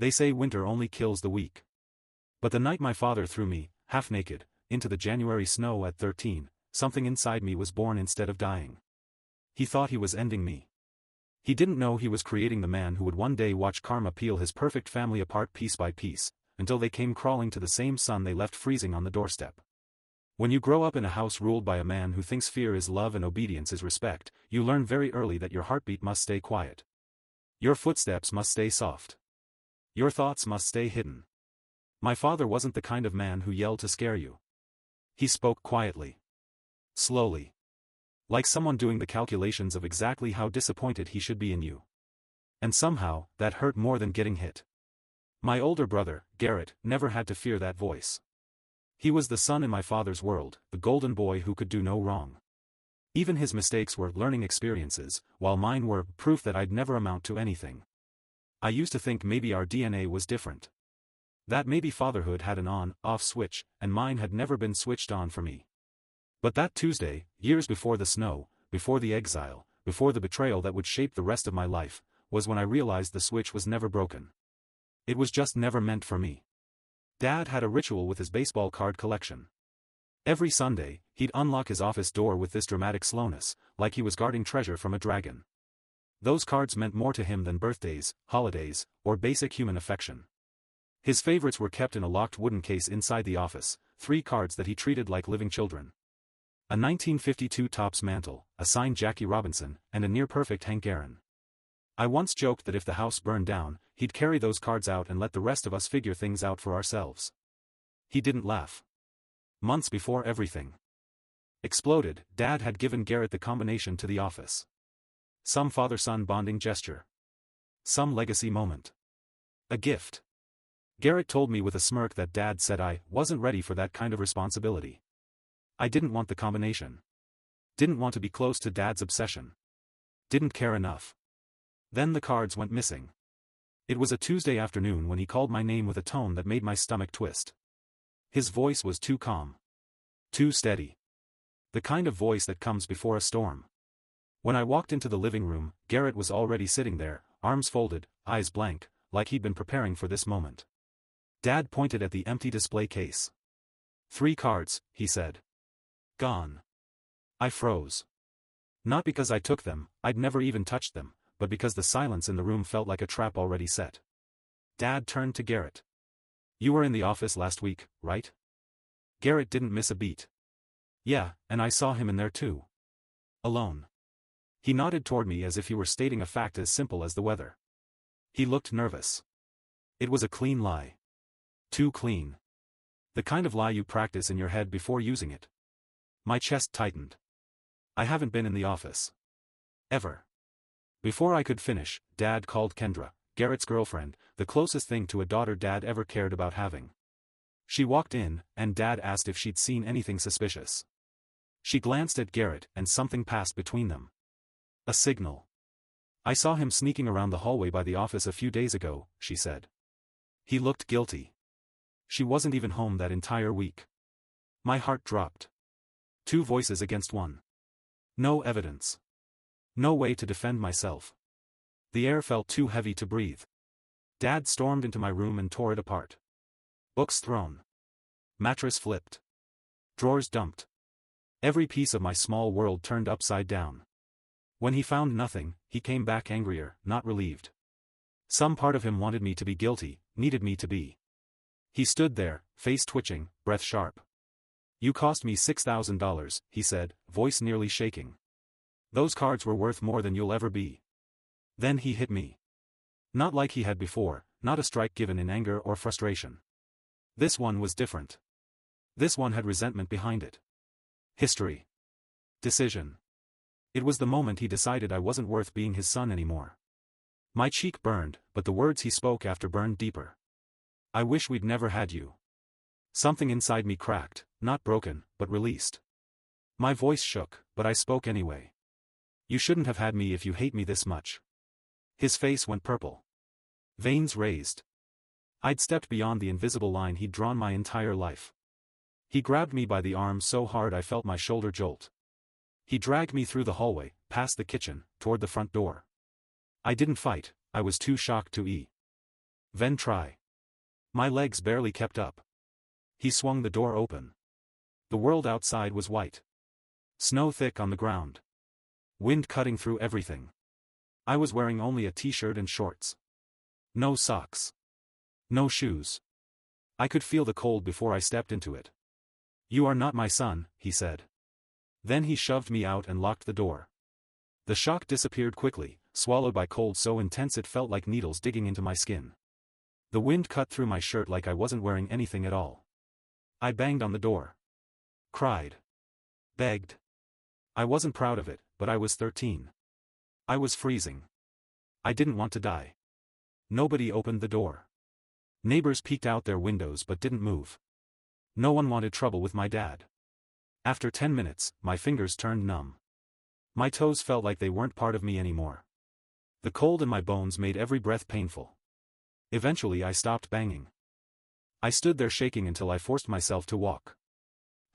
They say winter only kills the weak. But the night my father threw me, half naked, into the January snow at 13, something inside me was born instead of dying. He thought he was ending me. He didn't know he was creating the man who would one day watch karma peel his perfect family apart piece by piece, until they came crawling to the same sun they left freezing on the doorstep. When you grow up in a house ruled by a man who thinks fear is love and obedience is respect, you learn very early that your heartbeat must stay quiet. Your footsteps must stay soft. Your thoughts must stay hidden. My father wasn't the kind of man who yelled to scare you. He spoke quietly. Slowly. Like someone doing the calculations of exactly how disappointed he should be in you. And somehow, that hurt more than getting hit. My older brother, Garrett, never had to fear that voice. He was the son in my father's world, the golden boy who could do no wrong. Even his mistakes were learning experiences, while mine were proof that I'd never amount to anything. I used to think maybe our DNA was different. That maybe fatherhood had an on-off switch, and mine had never been switched on for me. But that Tuesday, years before the snow, before the exile, before the betrayal that would shape the rest of my life, was when I realized the switch was never broken. It was just never meant for me. Dad had a ritual with his baseball card collection. Every Sunday, he'd unlock his office door with this dramatic slowness, like he was guarding treasure from a dragon. Those cards meant more to him than birthdays, holidays, or basic human affection. His favorites were kept in a locked wooden case inside the office, 3 cards that he treated like living children. A 1952 Topps mantle, a signed Jackie Robinson, and a near-perfect Hank Aaron. I once joked that if the house burned down, he'd carry those cards out and let the rest of us figure things out for ourselves. He didn't laugh. Months before everything exploded, Dad had given Garrett the combination to the office. Some father-son bonding gesture. Some legacy moment. A gift. Garrett told me with a smirk that Dad said I wasn't ready for that kind of responsibility. I didn't want the combination. Didn't want to be close to Dad's obsession. Didn't care enough. Then the cards went missing. It was a Tuesday afternoon when he called my name with a tone that made my stomach twist. His voice was too calm. Too steady. The kind of voice that comes before a storm. When I walked into the living room, Garrett was already sitting there, arms folded, eyes blank, like he'd been preparing for this moment. Dad pointed at the empty display case. 3 cards, he said. Gone. I froze. Not because I took them, I'd never even touched them, but because the silence in the room felt like a trap already set. Dad turned to Garrett. You were in the office last week, right? Garrett didn't miss a beat. Yeah, and I saw him in there too. Alone. He nodded toward me as if he were stating a fact as simple as the weather. He looked nervous. It was a clean lie. Too clean. The kind of lie you practice in your head before using it. My chest tightened. I haven't been in the office. Ever. Before I could finish, Dad called Kendra, Garrett's girlfriend, the closest thing to a daughter Dad ever cared about having. She walked in, and Dad asked if she'd seen anything suspicious. She glanced at Garrett, and something passed between them. A signal. I saw him sneaking around the hallway by the office a few days ago, she said. He looked guilty. She wasn't even home that entire week. My heart dropped. 2 voices against 1. No evidence. No way to defend myself. The air felt too heavy to breathe. Dad stormed into my room and tore it apart. Books thrown. Mattress flipped. Drawers dumped. Every piece of my small world turned upside down. When he found nothing, he came back angrier, not relieved. Some part of him wanted me to be guilty, needed me to be. He stood there, face twitching, breath sharp. You cost me $6,000, he said, voice nearly shaking. Those cards were worth more than you'll ever be. Then he hit me. Not like he had before, not a strike given in anger or frustration. This one was different. This one had resentment behind it. History. Decision. It was the moment he decided I wasn't worth being his son anymore. My cheek burned, but the words he spoke after burned deeper. I wish we'd never had you. Something inside me cracked, not broken, but released. My voice shook, but I spoke anyway. You shouldn't have had me if you hate me this much. His face went purple. Veins raised. I'd stepped beyond the invisible line he'd drawn my entire life. He grabbed me by the arm so hard I felt my shoulder jolt. He dragged me through the hallway, past the kitchen, toward the front door. I didn't fight, I was too shocked to. Then try. My legs barely kept up. He swung the door open. The world outside was white. Snow thick on the ground. Wind cutting through everything. I was wearing only a t-shirt and shorts. No socks. No shoes. I could feel the cold before I stepped into it. "You are not my son," he said. Then he shoved me out and locked the door. The shock disappeared quickly, swallowed by cold so intense it felt like needles digging into my skin. The wind cut through my shirt like I wasn't wearing anything at all. I banged on the door. Cried. Begged. I wasn't proud of it, but I was 13. I was freezing. I didn't want to die. Nobody opened the door. Neighbors peeked out their windows but didn't move. No one wanted trouble with my dad. After 10 minutes, my fingers turned numb. My toes felt like they weren't part of me anymore. The cold in my bones made every breath painful. Eventually I stopped banging. I stood there shaking until I forced myself to walk.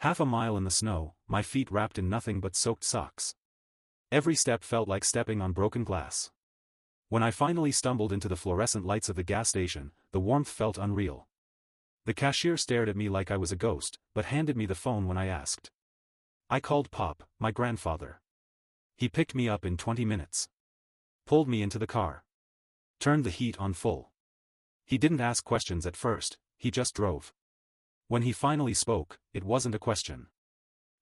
Half a mile in the snow, my feet wrapped in nothing but soaked socks. Every step felt like stepping on broken glass. When I finally stumbled into the fluorescent lights of the gas station, the warmth felt unreal. The cashier stared at me like I was a ghost, but handed me the phone when I asked. I called Pop, my grandfather. He picked me up in 20 minutes. Pulled me into the car. Turned the heat on full. He didn't ask questions at first, he just drove. When he finally spoke, it wasn't a question.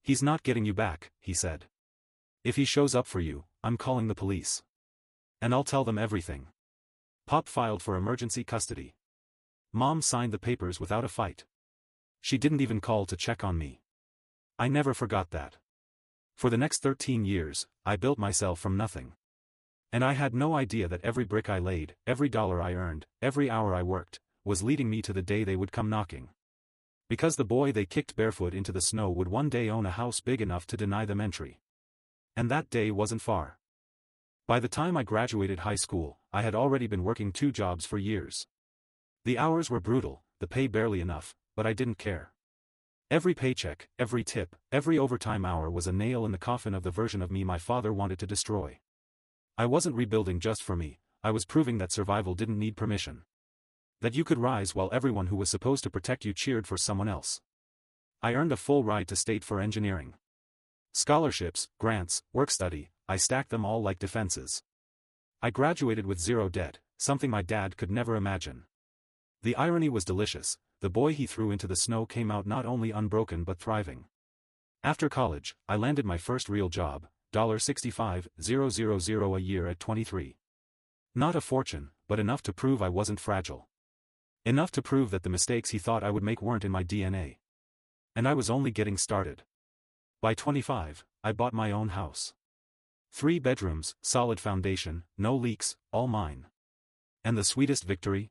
"He's not getting you back," he said. "If he shows up for you, I'm calling the police. And I'll tell them everything." Pop filed for emergency custody. Mom signed the papers without a fight. She didn't even call to check on me. I never forgot that. For the next 13 years, I built myself from nothing. And I had no idea that every brick I laid, every dollar I earned, every hour I worked, was leading me to the day they would come knocking. Because the boy they kicked barefoot into the snow would one day own a house big enough to deny them entry. And that day wasn't far. By the time I graduated high school, I had already been working 2 jobs for years. The hours were brutal, the pay barely enough, but I didn't care. Every paycheck, every tip, every overtime hour was a nail in the coffin of the version of me my father wanted to destroy. I wasn't rebuilding just for me, I was proving that survival didn't need permission. That you could rise while everyone who was supposed to protect you cheered for someone else. I earned a full ride to state for engineering. Scholarships, grants, work study, I stacked them all like defenses. I graduated with 0 debt, something my dad could never imagine. The irony was delicious, the boy he threw into the snow came out not only unbroken but thriving. After college, I landed my first real job, $65,000 a year at 23. Not a fortune, but enough to prove I wasn't fragile. Enough to prove that the mistakes he thought I would make weren't in my DNA. And I was only getting started. By 25, I bought my own house. 3 bedrooms, solid foundation, no leaks, all mine. And the sweetest victory?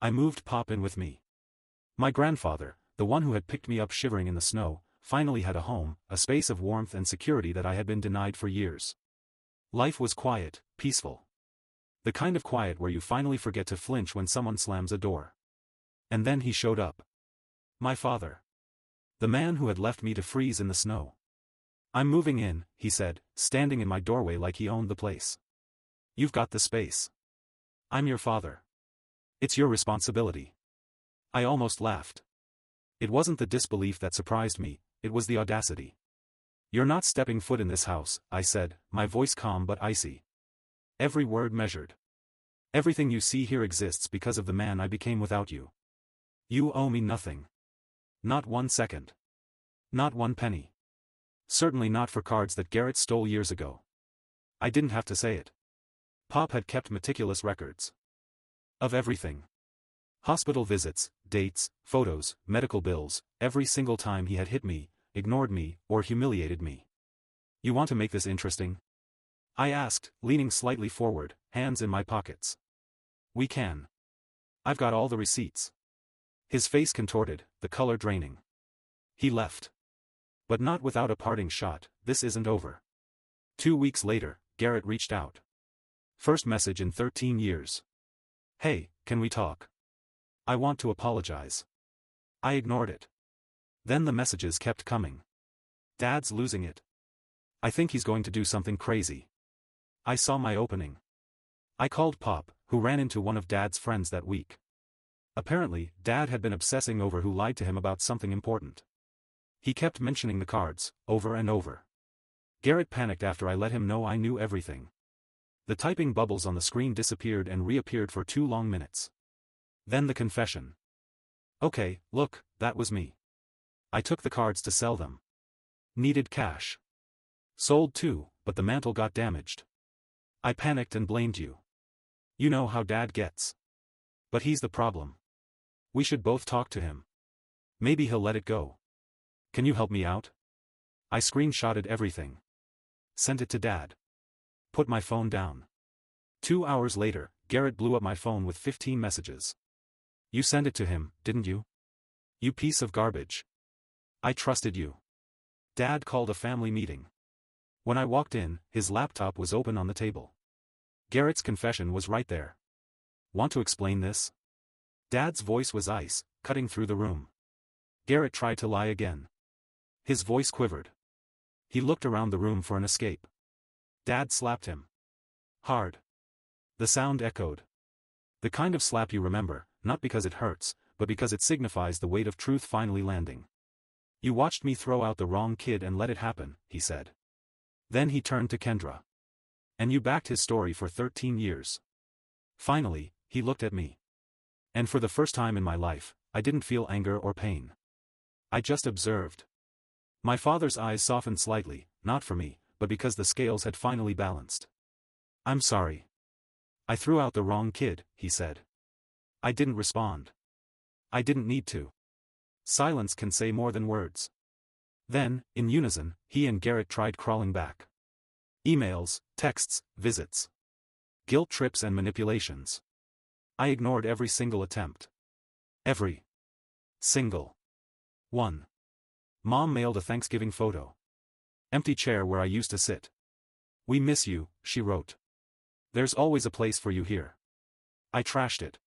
I moved Pop in with me. My grandfather, the one who had picked me up shivering in the snow, finally had a home, a space of warmth and security that I had been denied for years. Life was quiet, peaceful. The kind of quiet where you finally forget to flinch when someone slams a door. And then he showed up. My father. The man who had left me to freeze in the snow. "I'm moving in," he said, standing in my doorway like he owned the place. "You've got the space. I'm your father. It's your responsibility." I almost laughed. It wasn't the disbelief that surprised me, it was the audacity. "You're not stepping foot in this house," I said, my voice calm but icy. Every word measured. "Everything you see here exists because of the man I became without you. You owe me nothing. Not 1 second. Not 1 penny. Certainly not for cards that Garrett stole years ago." I didn't have to say it. Pop had kept meticulous records. Of everything. Hospital visits, dates, photos, medical bills, every single time he had hit me, ignored me, or humiliated me. "You want to make this interesting?" I asked, leaning slightly forward, hands in my pockets. "We can. I've got all the receipts." His face contorted, the color draining. He left. But not without a parting shot. "This isn't over." 2 weeks later, Garrett reached out. First message in 13 years. "Hey, can we talk? I want to apologize." I ignored it. Then the messages kept coming. "Dad's losing it. I think he's going to do something crazy." I saw my opening. I called Pop, who ran into one of Dad's friends that week. Apparently, Dad had been obsessing over who lied to him about something important. He kept mentioning the cards, over and over. Garrett panicked after I let him know I knew everything. The typing bubbles on the screen disappeared and reappeared for 2 long minutes. Then the confession. Okay, look, that was me. I took the cards to sell them. Needed cash. Sold too, but the mantle got damaged. I panicked and blamed you. You know how Dad gets. But he's the problem. We should both talk to him. Maybe he'll let it go. Can you help me out? I screenshotted everything. Sent it to Dad. Put my phone down. 2 hours later, Garrett blew up my phone with 15 messages. You sent it to him, didn't you? You piece of garbage. I trusted you. Dad called a family meeting. When I walked in, his laptop was open on the table. Garrett's confession was right there. Want to explain this? Dad's voice was ice, cutting through the room. Garrett tried to lie again. His voice quivered. He looked around the room for an escape. Dad slapped him. Hard. The sound echoed. The kind of slap you remember, not because it hurts, but because it signifies the weight of truth finally landing. You watched me throw out the wrong kid and let it happen, he said. Then he turned to Kendra. And you backed his story for 13 years. Finally, he looked at me. And for the first time in my life, I didn't feel anger or pain. I just observed. My father's eyes softened slightly, not for me, but because the scales had finally balanced. I'm sorry. I threw out the wrong kid, he said. I didn't respond. I didn't need to. Silence can say more than words. Then, in unison, he and Garrett tried crawling back. Emails, texts, visits. Guilt trips and manipulations. I ignored every single attempt. Every single one. Mom mailed a Thanksgiving photo. Empty chair where I used to sit. We miss you, she wrote. There's always a place for you here. I trashed it.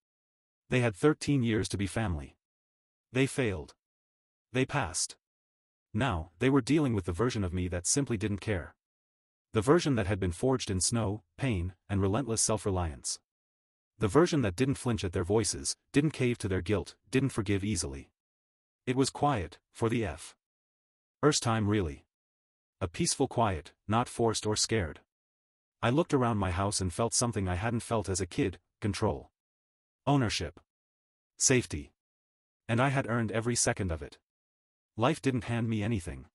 They had 13 years to be family. They failed. They passed. Now, they were dealing with the version of me that simply didn't care. The version that had been forged in snow, pain, and relentless self-reliance. The version that didn't flinch at their voices, didn't cave to their guilt, didn't forgive easily. It was quiet, for the first time really. A peaceful quiet, not forced or scared. I looked around my house and felt something I hadn't felt as a kid: control. Ownership. Safety. And I had earned every second of it. Life didn't hand me anything.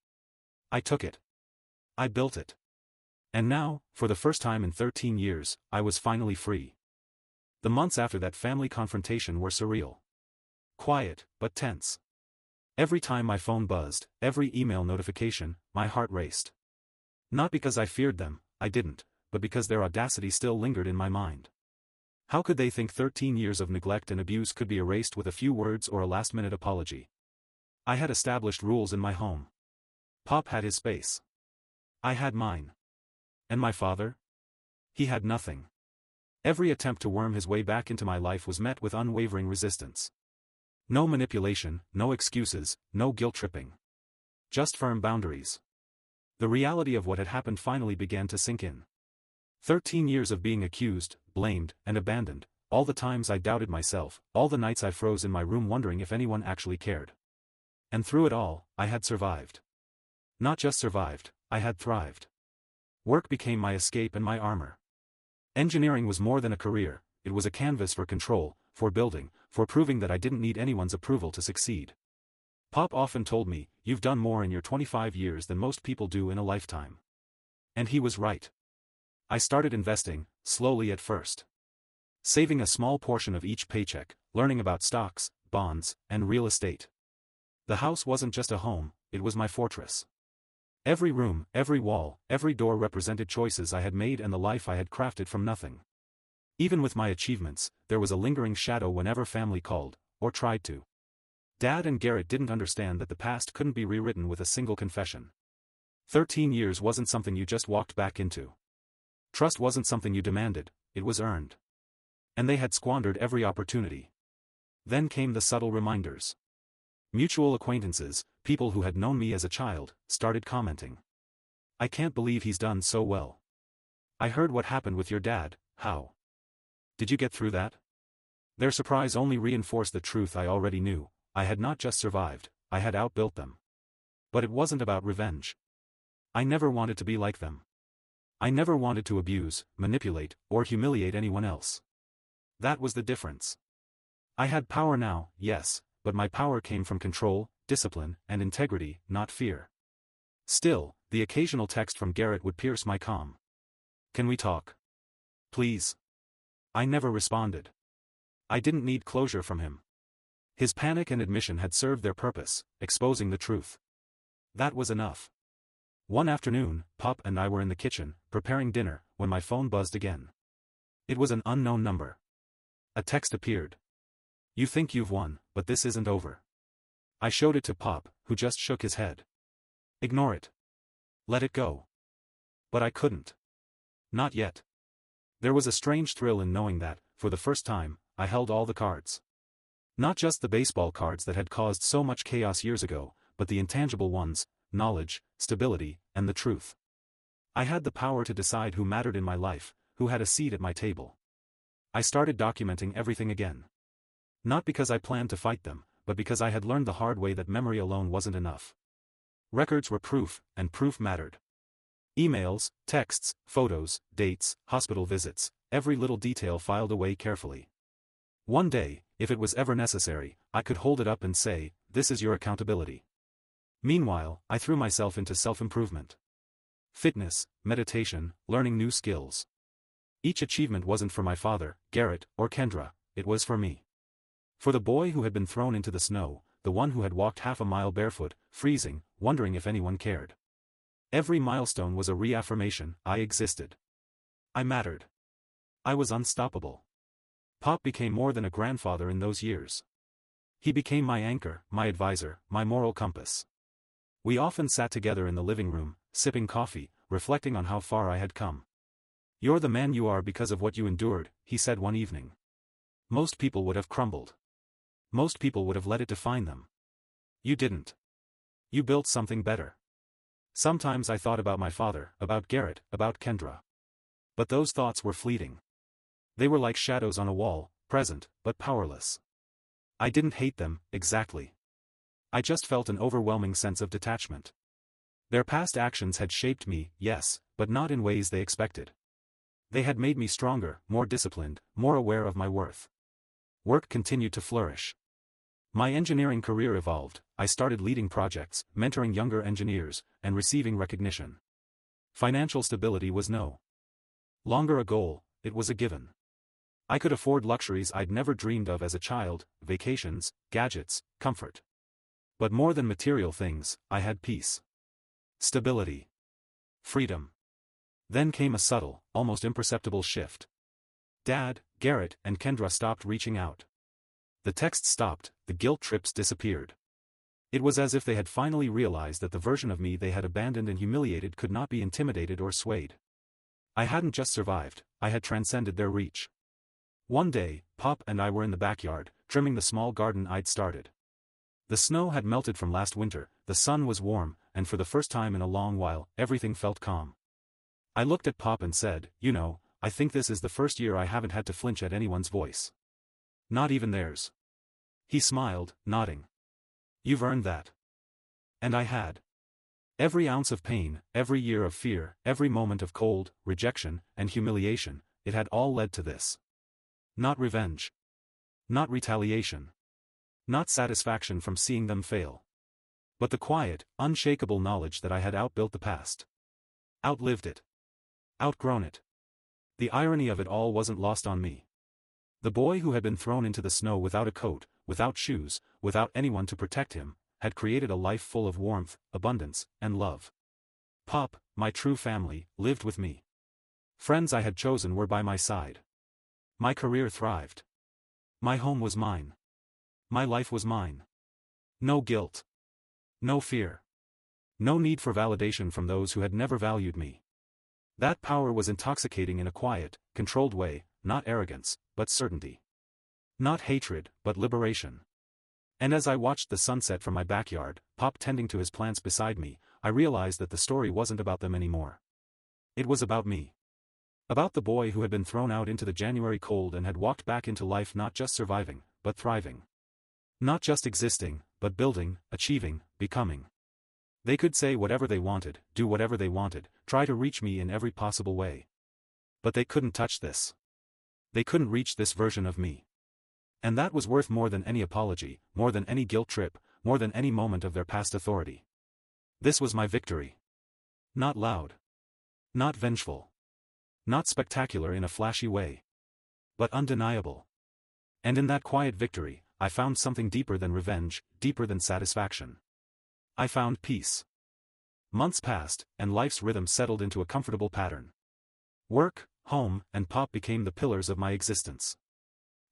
I took it. I built it. And now, for the first time in 13 years, I was finally free. The months after that family confrontation were surreal. Quiet, but tense. Every time my phone buzzed, every email notification, my heart raced. Not because I feared them, I didn't, but because their audacity still lingered in my mind. How could they think 13 years of neglect and abuse could be erased with a few words or a last-minute apology? I had established rules in my home. Pop had his space. I had mine. And my father? He had nothing. Every attempt to worm his way back into my life was met with unwavering resistance. No manipulation, no excuses, no guilt-tripping. Just firm boundaries. The reality of what had happened finally began to sink in. 13 years of being accused, blamed, and abandoned, all the times I doubted myself, all the nights I froze in my room wondering if anyone actually cared. And through it all, I had survived. Not just survived, I had thrived. Work became my escape and my armor. Engineering was more than a career, it was a canvas for control, for building, for proving that I didn't need anyone's approval to succeed. Pop often told me, "You've done more in your 25 years than most people do in a lifetime." And he was right. I started investing, slowly at first. Saving a small portion of each paycheck, learning about stocks, bonds, and real estate. The house wasn't just a home, it was my fortress. Every room, every wall, every door represented choices I had made and the life I had crafted from nothing. Even with my achievements, there was a lingering shadow whenever family called, or tried to. Dad and Garrett didn't understand that the past couldn't be rewritten with a single confession. 13 years wasn't something you just walked back into. Trust wasn't something you demanded, it was earned. And they had squandered every opportunity. Then came the subtle reminders. Mutual acquaintances, people who had known me as a child, started commenting. "I can't believe he's done so well. I heard what happened with your dad, how?" Did you get through that? Their surprise only reinforced the truth I already knew. I had not just survived, I had outbuilt them. But it wasn't about revenge. I never wanted to be like them. I never wanted to abuse, manipulate, or humiliate anyone else. That was the difference. I had power now, yes, but my power came from control, discipline, and integrity, not fear. Still, the occasional text from Garrett would pierce my calm. "Can we talk? Please?" I never responded. I didn't need closure from him. His panic and admission had served their purpose, exposing the truth. That was enough. One afternoon, Pop and I were in the kitchen, preparing dinner, when my phone buzzed again. It was an unknown number. A text appeared. "You think you've won, but this isn't over." I showed it to Pop, who just shook his head. "Ignore it. Let it go." But I couldn't. Not yet. There was a strange thrill in knowing that, for the first time, I held all the cards. Not just the baseball cards that had caused so much chaos years ago, but the intangible ones: knowledge, stability, and the truth. I had the power to decide who mattered in my life, who had a seat at my table. I started documenting everything again. Not because I planned to fight them, but because I had learned the hard way that memory alone wasn't enough. Records were proof, and proof mattered. Emails, texts, photos, dates, hospital visits, every little detail filed away carefully. One day, if it was ever necessary, I could hold it up and say, "This is your accountability." Meanwhile, I threw myself into self-improvement. Fitness, meditation, learning new skills. Each achievement wasn't for my father, Garrett, or Kendra, it was for me. For the boy who had been thrown into the snow, the one who had walked half a mile barefoot, freezing, wondering if anyone cared. Every milestone was a reaffirmation: I existed. I mattered. I was unstoppable. Pop became more than a grandfather in those years. He became my anchor, my advisor, my moral compass. We often sat together in the living room, sipping coffee, reflecting on how far I had come. "You're the man you are because of what you endured," he said one evening. Most people would have crumbled. Most people would have let it define them. You didn't. You built something better. Sometimes I thought about my father, about Garrett, about Kendra. But those thoughts were fleeting. They were like shadows on a wall, present, but powerless. I didn't hate them, exactly. I just felt an overwhelming sense of detachment. Their past actions had shaped me, yes, but not in ways they expected. They had made me stronger, more disciplined, more aware of my worth. Work continued to flourish. My engineering career evolved. I started leading projects, mentoring younger engineers, and receiving recognition. Financial stability was no longer a goal, it was a given. I could afford luxuries I'd never dreamed of as a child: vacations, gadgets, comfort. But more than material things, I had peace. Stability. Freedom. Then came a subtle, almost imperceptible shift. Dad, Garrett, and Kendra stopped reaching out. The texts stopped, the guilt trips disappeared. It was as if they had finally realized that the version of me they had abandoned and humiliated could not be intimidated or swayed. I hadn't just survived, I had transcended their reach. One day, Pop and I were in the backyard, trimming the small garden I'd started. The snow had melted from last winter, the sun was warm, and for the first time in a long while, everything felt calm. I looked at Pop and said, "You know, I think this is the first year I haven't had to flinch at anyone's voice. Not even theirs." He smiled, nodding. "You've earned that." And I had. Every ounce of pain, every year of fear, every moment of cold, rejection, and humiliation, it had all led to this. Not revenge. Not retaliation. Not satisfaction from seeing them fail. But the quiet, unshakable knowledge that I had outbuilt the past. Outlived it. Outgrown it. The irony of it all wasn't lost on me. The boy who had been thrown into the snow without a coat, without shoes, without anyone to protect him, had created a life full of warmth, abundance, and love. Pop, my true family, lived with me. Friends I had chosen were by my side. My career thrived. My home was mine. My life was mine. No guilt. No fear. No need for validation from those who had never valued me. That power was intoxicating in a quiet, controlled way, not arrogance, but certainty. Not hatred, but liberation. And as I watched the sunset from my backyard, Pop tending to his plants beside me, I realized that the story wasn't about them anymore. It was about me. About the boy who had been thrown out into the January cold and had walked back into life not just surviving, but thriving. Not just existing, but building, achieving, becoming. They could say whatever they wanted, do whatever they wanted, try to reach me in every possible way. But they couldn't touch this. They couldn't reach this version of me. And that was worth more than any apology, more than any guilt trip, more than any moment of their past authority. This was my victory. Not loud. Not vengeful. Not spectacular in a flashy way. But undeniable. And in that quiet victory, I found something deeper than revenge, deeper than satisfaction. I found peace. Months passed, and life's rhythm settled into a comfortable pattern. Work, home, and Pop became the pillars of my existence.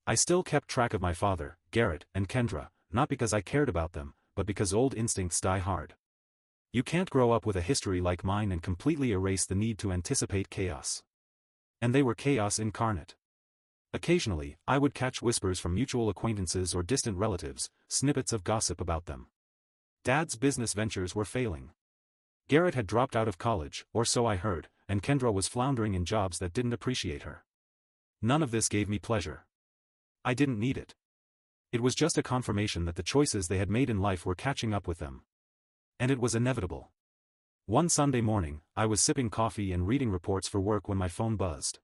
I still kept track of my father, Garrett, and Kendra, not because I cared about them, but because old instincts die hard. You can't grow up with a history like mine and completely erase the need to anticipate chaos. And they were chaos incarnate. Occasionally, I would catch whispers from mutual acquaintances or distant relatives, snippets of gossip about them. Dad's business ventures were failing. Garrett had dropped out of college, or so I heard, and Kendra was floundering in jobs that didn't appreciate her. None of this gave me pleasure. I didn't need it. It was just a confirmation that the choices they had made in life were catching up with them. And it was inevitable. One Sunday morning, I was sipping coffee and reading reports for work when my phone buzzed.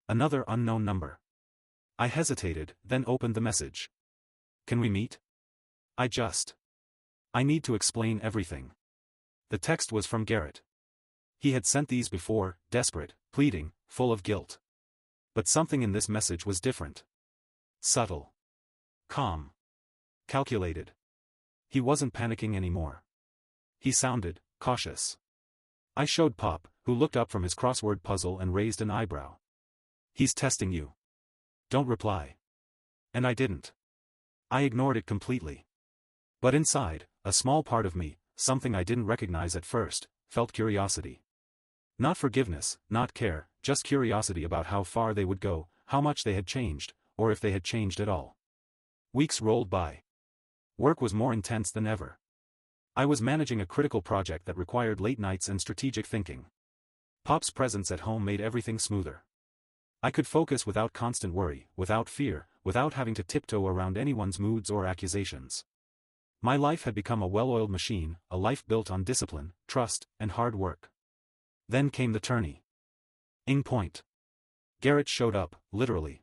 Another unknown number. I hesitated, then opened the message. "Can we meet? I need to explain everything." The text was from Garrett. He had sent these before, desperate, pleading, full of guilt. But something in this message was different. Subtle. Calm. Calculated. He wasn't panicking anymore. He sounded cautious. I showed Pop, who looked up from his crossword puzzle and raised an eyebrow. "He's testing you. Don't reply." And I didn't. I ignored it completely. But inside, a small part of me, something I didn't recognize at first, felt curiosity. Not forgiveness, not care, just curiosity about how far they would go, how much they had changed, or if they had changed at all. Weeks rolled by. Work was more intense than ever. I was managing a critical project that required late nights and strategic thinking. Pop's presence at home made everything smoother. I could focus without constant worry, without fear, without having to tiptoe around anyone's moods or accusations. My life had become a well-oiled machine, a life built on discipline, trust, and hard work. Then came the turning point. Garrett showed up, literally.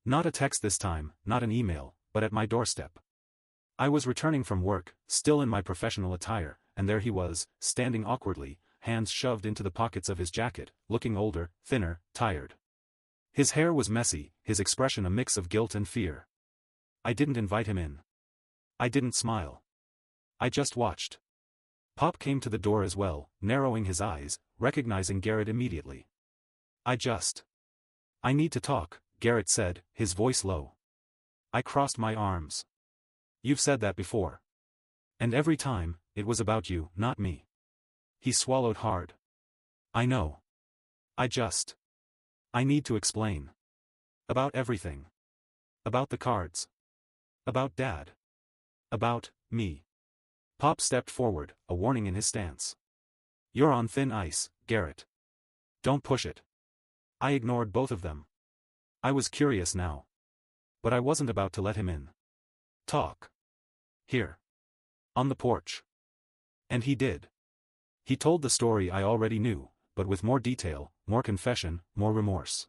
Not a text this time, not an email, but at my doorstep. I was returning from work, still in my professional attire, and there he was, standing awkwardly, hands shoved into the pockets of his jacket, looking older, thinner, tired. His hair was messy, his expression a mix of guilt and fear. I didn't invite him in. I didn't smile. I just watched. Pop came to the door as well, narrowing his eyes, recognizing Garrett immediately. "I need to talk," Garrett said, his voice low. I crossed my arms. "You've said that before. And every time, it was about you, not me." He swallowed hard. "I know. I need to explain. About everything. About the cards. About Dad. About me." Pop stepped forward, a warning in his stance. "You're on thin ice, Garrett. Don't push it." I ignored both of them. I was curious now. But I wasn't about to let him in. "Talk. Here. On the porch." And he did. He told the story I already knew, but with more detail, more confession, more remorse.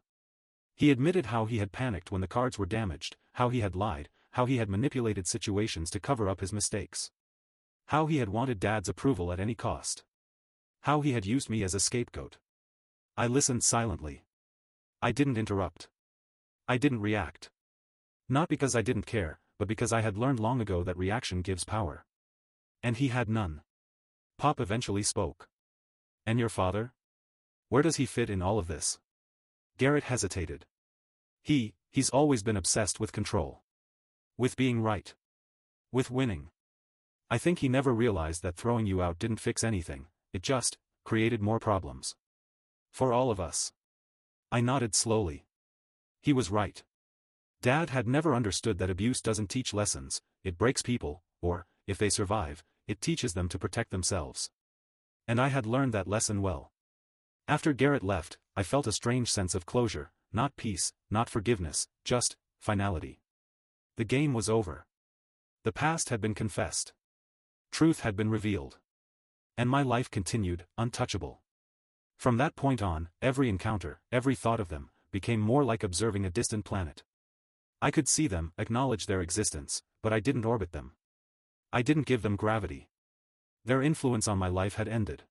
He admitted how he had panicked when the cards were damaged, how he had lied, how he had manipulated situations to cover up his mistakes. How he had wanted Dad's approval at any cost. How he had used me as a scapegoat. I listened silently. I didn't interrupt. I didn't react. Not because I didn't care, but because I had learned long ago that reaction gives power. And he had none. Pop eventually spoke. "And your father? Where does he fit in all of this?" Garrett hesitated. He's always been obsessed with control. With being right. With winning. I think he never realized that throwing you out didn't fix anything, it just created more problems. For all of us. I nodded slowly. He was right. Dad had never understood that abuse doesn't teach lessons, it breaks people, or, if they survive, it teaches them to protect themselves. And I had learned that lesson well. After Garrett left, I felt a strange sense of closure, not peace, not forgiveness, just finality. The game was over. The past had been confessed. Truth had been revealed. And my life continued, untouchable. From that point on, every encounter, every thought of them, became more like observing a distant planet. I could see them, acknowledge their existence, but I didn't orbit them. I didn't give them gravity. Their influence on my life had ended.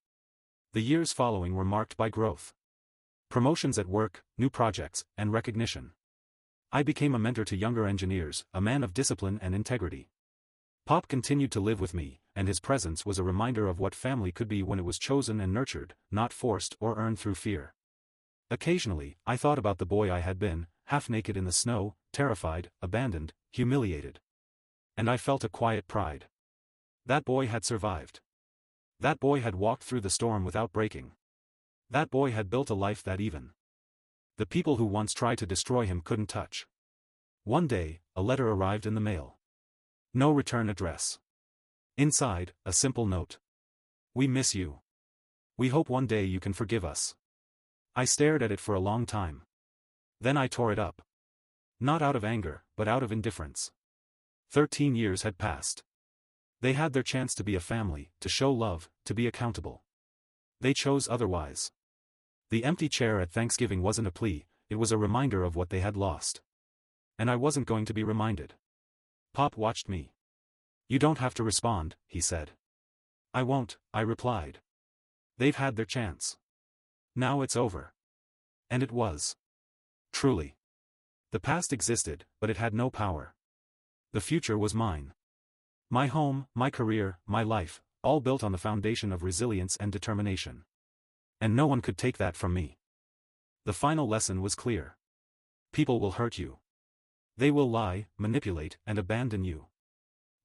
The years following were marked by growth. Promotions at work, new projects, and recognition. I became a mentor to younger engineers, a man of discipline and integrity. Pop continued to live with me, and his presence was a reminder of what family could be when it was chosen and nurtured, not forced or earned through fear. Occasionally, I thought about the boy I had been, half naked in the snow, terrified, abandoned, humiliated. And I felt a quiet pride. That boy had survived. That boy had walked through the storm without breaking. That boy had built a life that even the people who once tried to destroy him couldn't touch. One day, a letter arrived in the mail. No return address. Inside, a simple note. We miss you. We hope one day you can forgive us. I stared at it for a long time. Then I tore it up. Not out of anger, but out of indifference. 13 years had passed. They had their chance to be a family, to show love, to be accountable. They chose otherwise. The empty chair at Thanksgiving wasn't a plea, it was a reminder of what they had lost. And I wasn't going to be reminded. Pop watched me. You don't have to respond, he said. I won't, I replied. They've had their chance. Now it's over. And it was. Truly. The past existed, but it had no power. The future was mine. My home, my career, my life, all built on the foundation of resilience and determination. And no one could take that from me. The final lesson was clear. People will hurt you. They will lie, manipulate, and abandon you.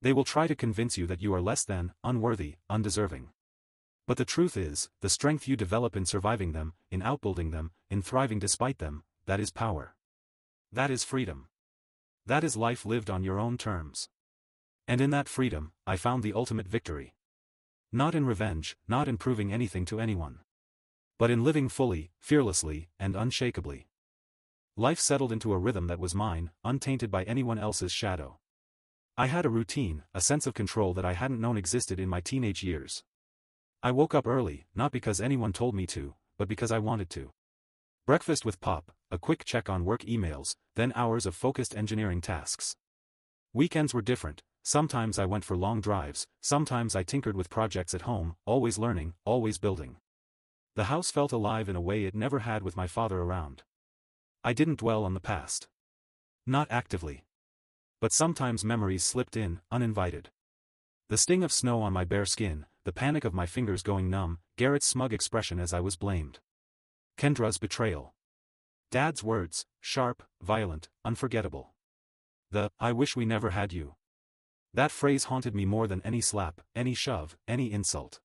They will try to convince you that you are less than, unworthy, undeserving. But the truth is, the strength you develop in surviving them, in outbuilding them, in thriving despite them, that is power. That is freedom. That is life lived on your own terms. And in that freedom, I found the ultimate victory. Not in revenge, not in proving anything to anyone. But in living fully, fearlessly, and unshakably. Life settled into a rhythm that was mine, untainted by anyone else's shadow. I had a routine, a sense of control that I hadn't known existed in my teenage years. I woke up early, not because anyone told me to, but because I wanted to. Breakfast with Pop, a quick check on work emails, then hours of focused engineering tasks. Weekends were different. Sometimes I went for long drives, sometimes I tinkered with projects at home, always learning, always building. The house felt alive in a way it never had with my father around. I didn't dwell on the past. Not actively. But sometimes memories slipped in, uninvited. The sting of snow on my bare skin, the panic of my fingers going numb, Garrett's smug expression as I was blamed. Kendra's betrayal. Dad's words, sharp, violent, unforgettable. I wish we never had you. That phrase haunted me more than any slap, any shove, any insult.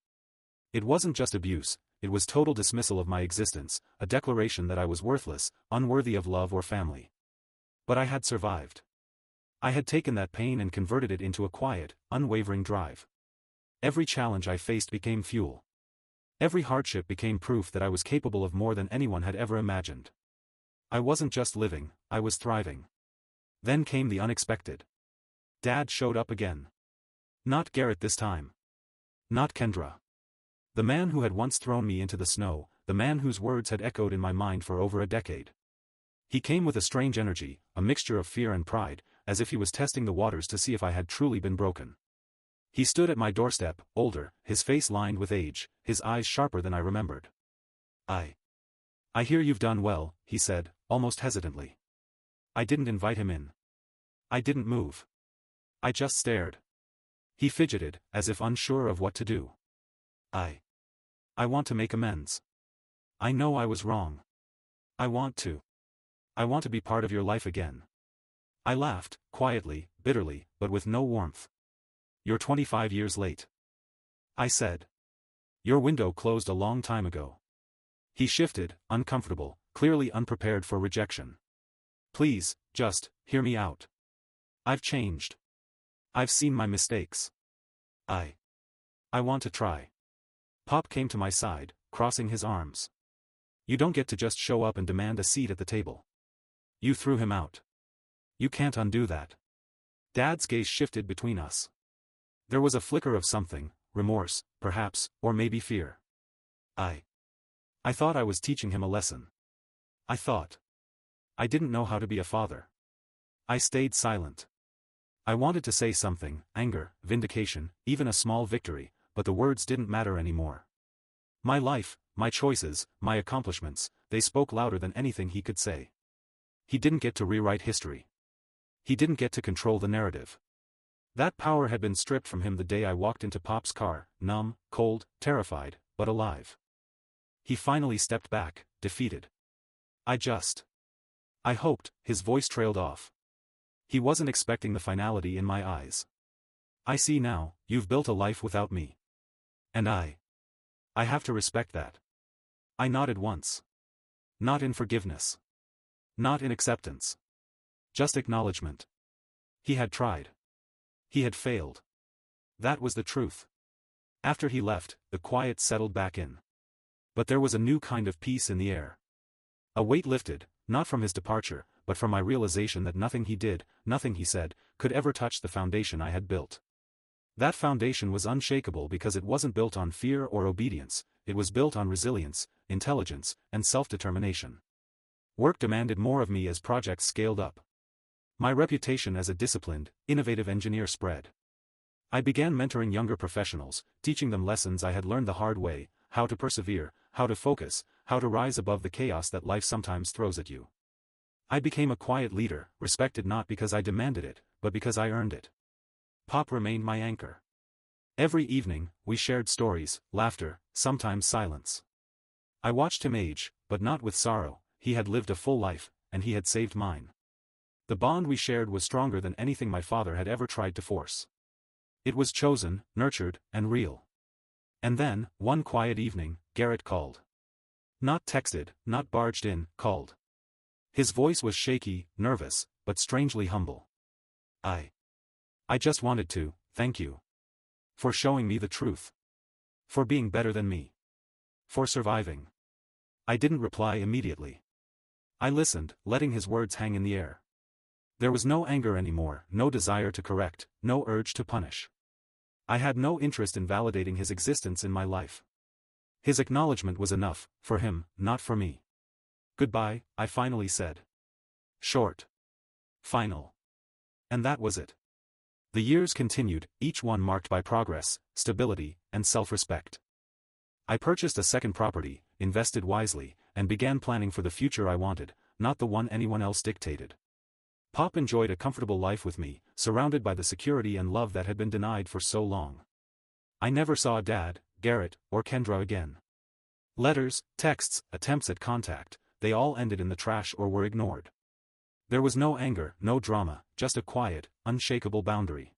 It wasn't just abuse, it was total dismissal of my existence, a declaration that I was worthless, unworthy of love or family. But I had survived. I had taken that pain and converted it into a quiet, unwavering drive. Every challenge I faced became fuel. Every hardship became proof that I was capable of more than anyone had ever imagined. I wasn't just living, I was thriving. Then came the unexpected. Dad showed up again. Not Garrett this time. Not Kendra. The man who had once thrown me into the snow, the man whose words had echoed in my mind for over a decade. He came with a strange energy, a mixture of fear and pride, as if he was testing the waters to see if I had truly been broken. He stood at my doorstep, older, his face lined with age, his eyes sharper than I remembered. I hear you've done well, he said, almost hesitantly. I didn't invite him in. I didn't move. I just stared. He fidgeted, as if unsure of what to do. I want to make amends. I know I was wrong. I want to be part of your life again. I laughed, quietly, bitterly, but with no warmth. You're 25 years late. I said. Your window closed a long time ago. He shifted, uncomfortable, clearly unprepared for rejection. Please, just, hear me out. I've changed. I've seen my mistakes. I want to try. Pop came to my side, crossing his arms. You don't get to just show up and demand a seat at the table. You threw him out. You can't undo that. Dad's gaze shifted between us. There was a flicker of something, remorse, perhaps, or maybe fear. I thought I was teaching him a lesson. I didn't know how to be a father. I stayed silent. I wanted to say something, anger, vindication, even a small victory, but the words didn't matter anymore. My life, my choices, my accomplishments, they spoke louder than anything he could say. He didn't get to rewrite history. He didn't get to control the narrative. That power had been stripped from him the day I walked into Pop's car, numb, cold, terrified, but alive. He finally stepped back, defeated. I hoped, his voice trailed off. He wasn't expecting the finality in my eyes. I see now, you've built a life without me. And I have to respect that. I nodded once. Not in forgiveness. Not in acceptance. Just acknowledgement. He had tried. He had failed. That was the truth. After he left, the quiet settled back in. But there was a new kind of peace in the air. A weight lifted, not from his departure, but from my realization that nothing he did, nothing he said, could ever touch the foundation I had built. That foundation was unshakable because it wasn't built on fear or obedience, it was built on resilience, intelligence, and self-determination. Work demanded more of me as projects scaled up. My reputation as a disciplined, innovative engineer spread. I began mentoring younger professionals, teaching them lessons I had learned the hard way, how to persevere, how to focus, how to rise above the chaos that life sometimes throws at you. I became a quiet leader, respected not because I demanded it, but because I earned it. Pop remained my anchor. Every evening, we shared stories, laughter, sometimes silence. I watched him age, but not with sorrow. He had lived a full life, and he had saved mine. The bond we shared was stronger than anything my father had ever tried to force. It was chosen, nurtured, and real. And then, one quiet evening, Garrett called. Not texted, not barged in, called. His voice was shaky, nervous, but strangely humble. I just wanted to, thank you. For showing me the truth. For being better than me. For surviving. I didn't reply immediately. I listened, letting his words hang in the air. There was no anger anymore, no desire to correct, no urge to punish. I had no interest in validating his existence in my life. His acknowledgement was enough, for him, not for me. Goodbye, I finally said. Short. Final. And that was it. The years continued, each one marked by progress, stability, and self-respect. I purchased a second property, invested wisely, and began planning for the future I wanted, not the one anyone else dictated. Pop enjoyed a comfortable life with me, surrounded by the security and love that had been denied for so long. I never saw Dad, Garrett, or Kendra again. Letters, texts, attempts at contact, they all ended in the trash or were ignored. There was no anger, no drama, just a quiet, unshakable boundary.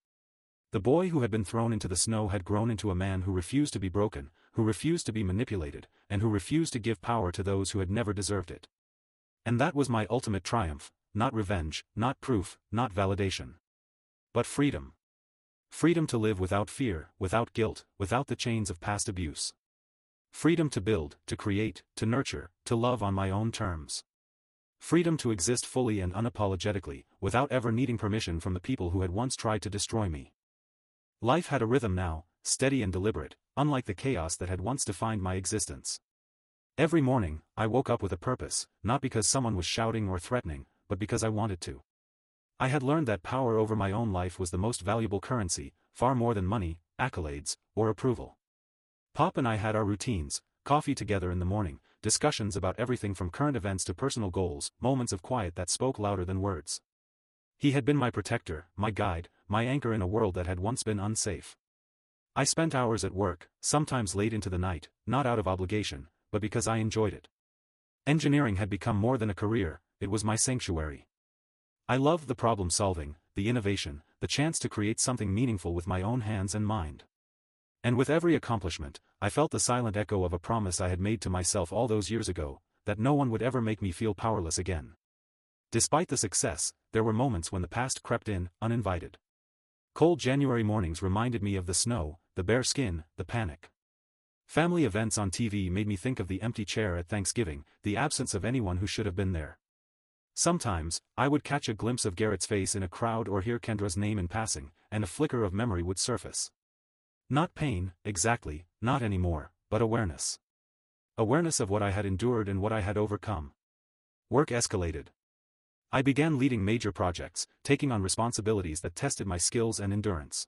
The boy who had been thrown into the snow had grown into a man who refused to be broken, who refused to be manipulated, and who refused to give power to those who had never deserved it. And that was my ultimate triumph, not revenge, not proof, not validation. But freedom. Freedom to live without fear, without guilt, without the chains of past abuse. Freedom to build, to create, to nurture, to love on my own terms. Freedom to exist fully and unapologetically, without ever needing permission from the people who had once tried to destroy me. Life had a rhythm now, steady and deliberate, unlike the chaos that had once defined my existence. Every morning, I woke up with a purpose, not because someone was shouting or threatening, but because I wanted to. I had learned that power over my own life was the most valuable currency, far more than money, accolades, or approval. Pop and I had our routines, coffee together in the morning, discussions about everything from current events to personal goals, moments of quiet that spoke louder than words. He had been my protector, my guide, my anchor in a world that had once been unsafe. I spent hours at work, sometimes late into the night, not out of obligation, but because I enjoyed it. Engineering had become more than a career, it was my sanctuary. I loved the problem solving, the innovation, the chance to create something meaningful with my own hands and mind. And with every accomplishment, I felt the silent echo of a promise I had made to myself all those years ago, that no one would ever make me feel powerless again. Despite the success, there were moments when the past crept in, uninvited. Cold January mornings reminded me of the snow, the bare skin, the panic. Family events on TV made me think of the empty chair at Thanksgiving, the absence of anyone who should have been there. Sometimes, I would catch a glimpse of Garrett's face in a crowd or hear Kendra's name in passing, and a flicker of memory would surface. Not pain, exactly, not anymore, but awareness. Awareness of what I had endured and what I had overcome. Work escalated. I began leading major projects, taking on responsibilities that tested my skills and endurance.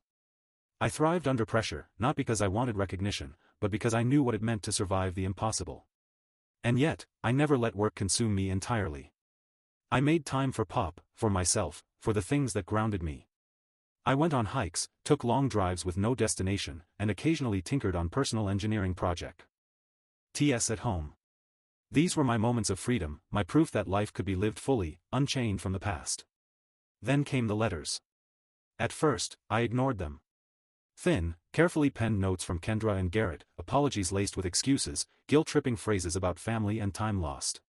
I thrived under pressure, not because I wanted recognition, but because I knew what it meant to survive the impossible. And yet, I never let work consume me entirely. I made time for Pop, for myself, for the things that grounded me. I went on hikes, took long drives with no destination, and occasionally tinkered on personal engineering projects at home. These were my moments of freedom, my proof that life could be lived fully, unchained from the past. Then came the letters. At first, I ignored them. Thin, carefully penned notes from Kendra and Garrett, apologies laced with excuses, guilt-tripping phrases about family and time lost.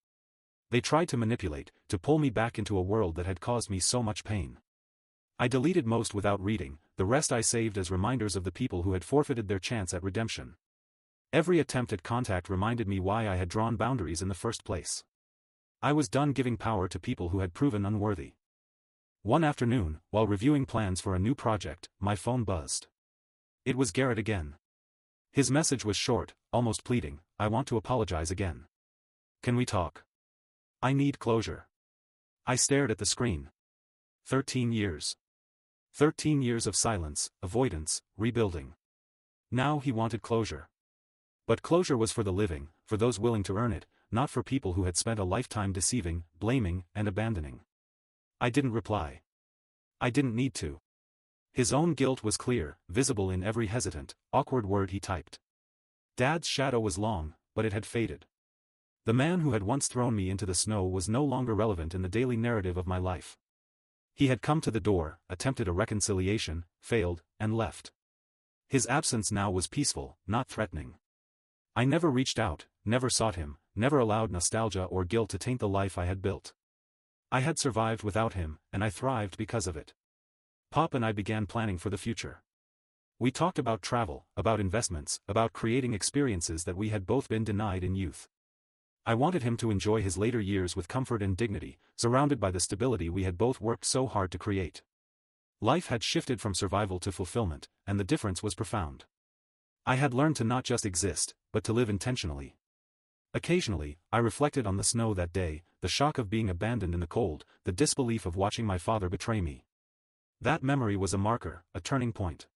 They tried to manipulate, to pull me back into a world that had caused me so much pain. I deleted most without reading, the rest I saved as reminders of the people who had forfeited their chance at redemption. Every attempt at contact reminded me why I had drawn boundaries in the first place. I was done giving power to people who had proven unworthy. One afternoon, while reviewing plans for a new project, my phone buzzed. It was Garrett again. His message was short, almost pleading, "I want to apologize again. Can we talk? I need closure." I stared at the screen. 13 years. 13 years of silence, avoidance, rebuilding. Now he wanted closure. But closure was for the living, for those willing to earn it, not for people who had spent a lifetime deceiving, blaming, and abandoning. I didn't reply. I didn't need to. His own guilt was clear, visible in every hesitant, awkward word he typed. Dad's shadow was long, but it had faded. The man who had once thrown me into the snow was no longer relevant in the daily narrative of my life. He had come to the door, attempted a reconciliation, failed, and left. His absence now was peaceful, not threatening. I never reached out, never sought him, never allowed nostalgia or guilt to taint the life I had built. I had survived without him, and I thrived because of it. Pop and I began planning for the future. We talked about travel, about investments, about creating experiences that we had both been denied in youth. I wanted him to enjoy his later years with comfort and dignity, surrounded by the stability we had both worked so hard to create. Life had shifted from survival to fulfillment, and the difference was profound. I had learned to not just exist, but to live intentionally. Occasionally, I reflected on the snow that day, the shock of being abandoned in the cold, the disbelief of watching my father betray me. That memory was a marker, a turning point.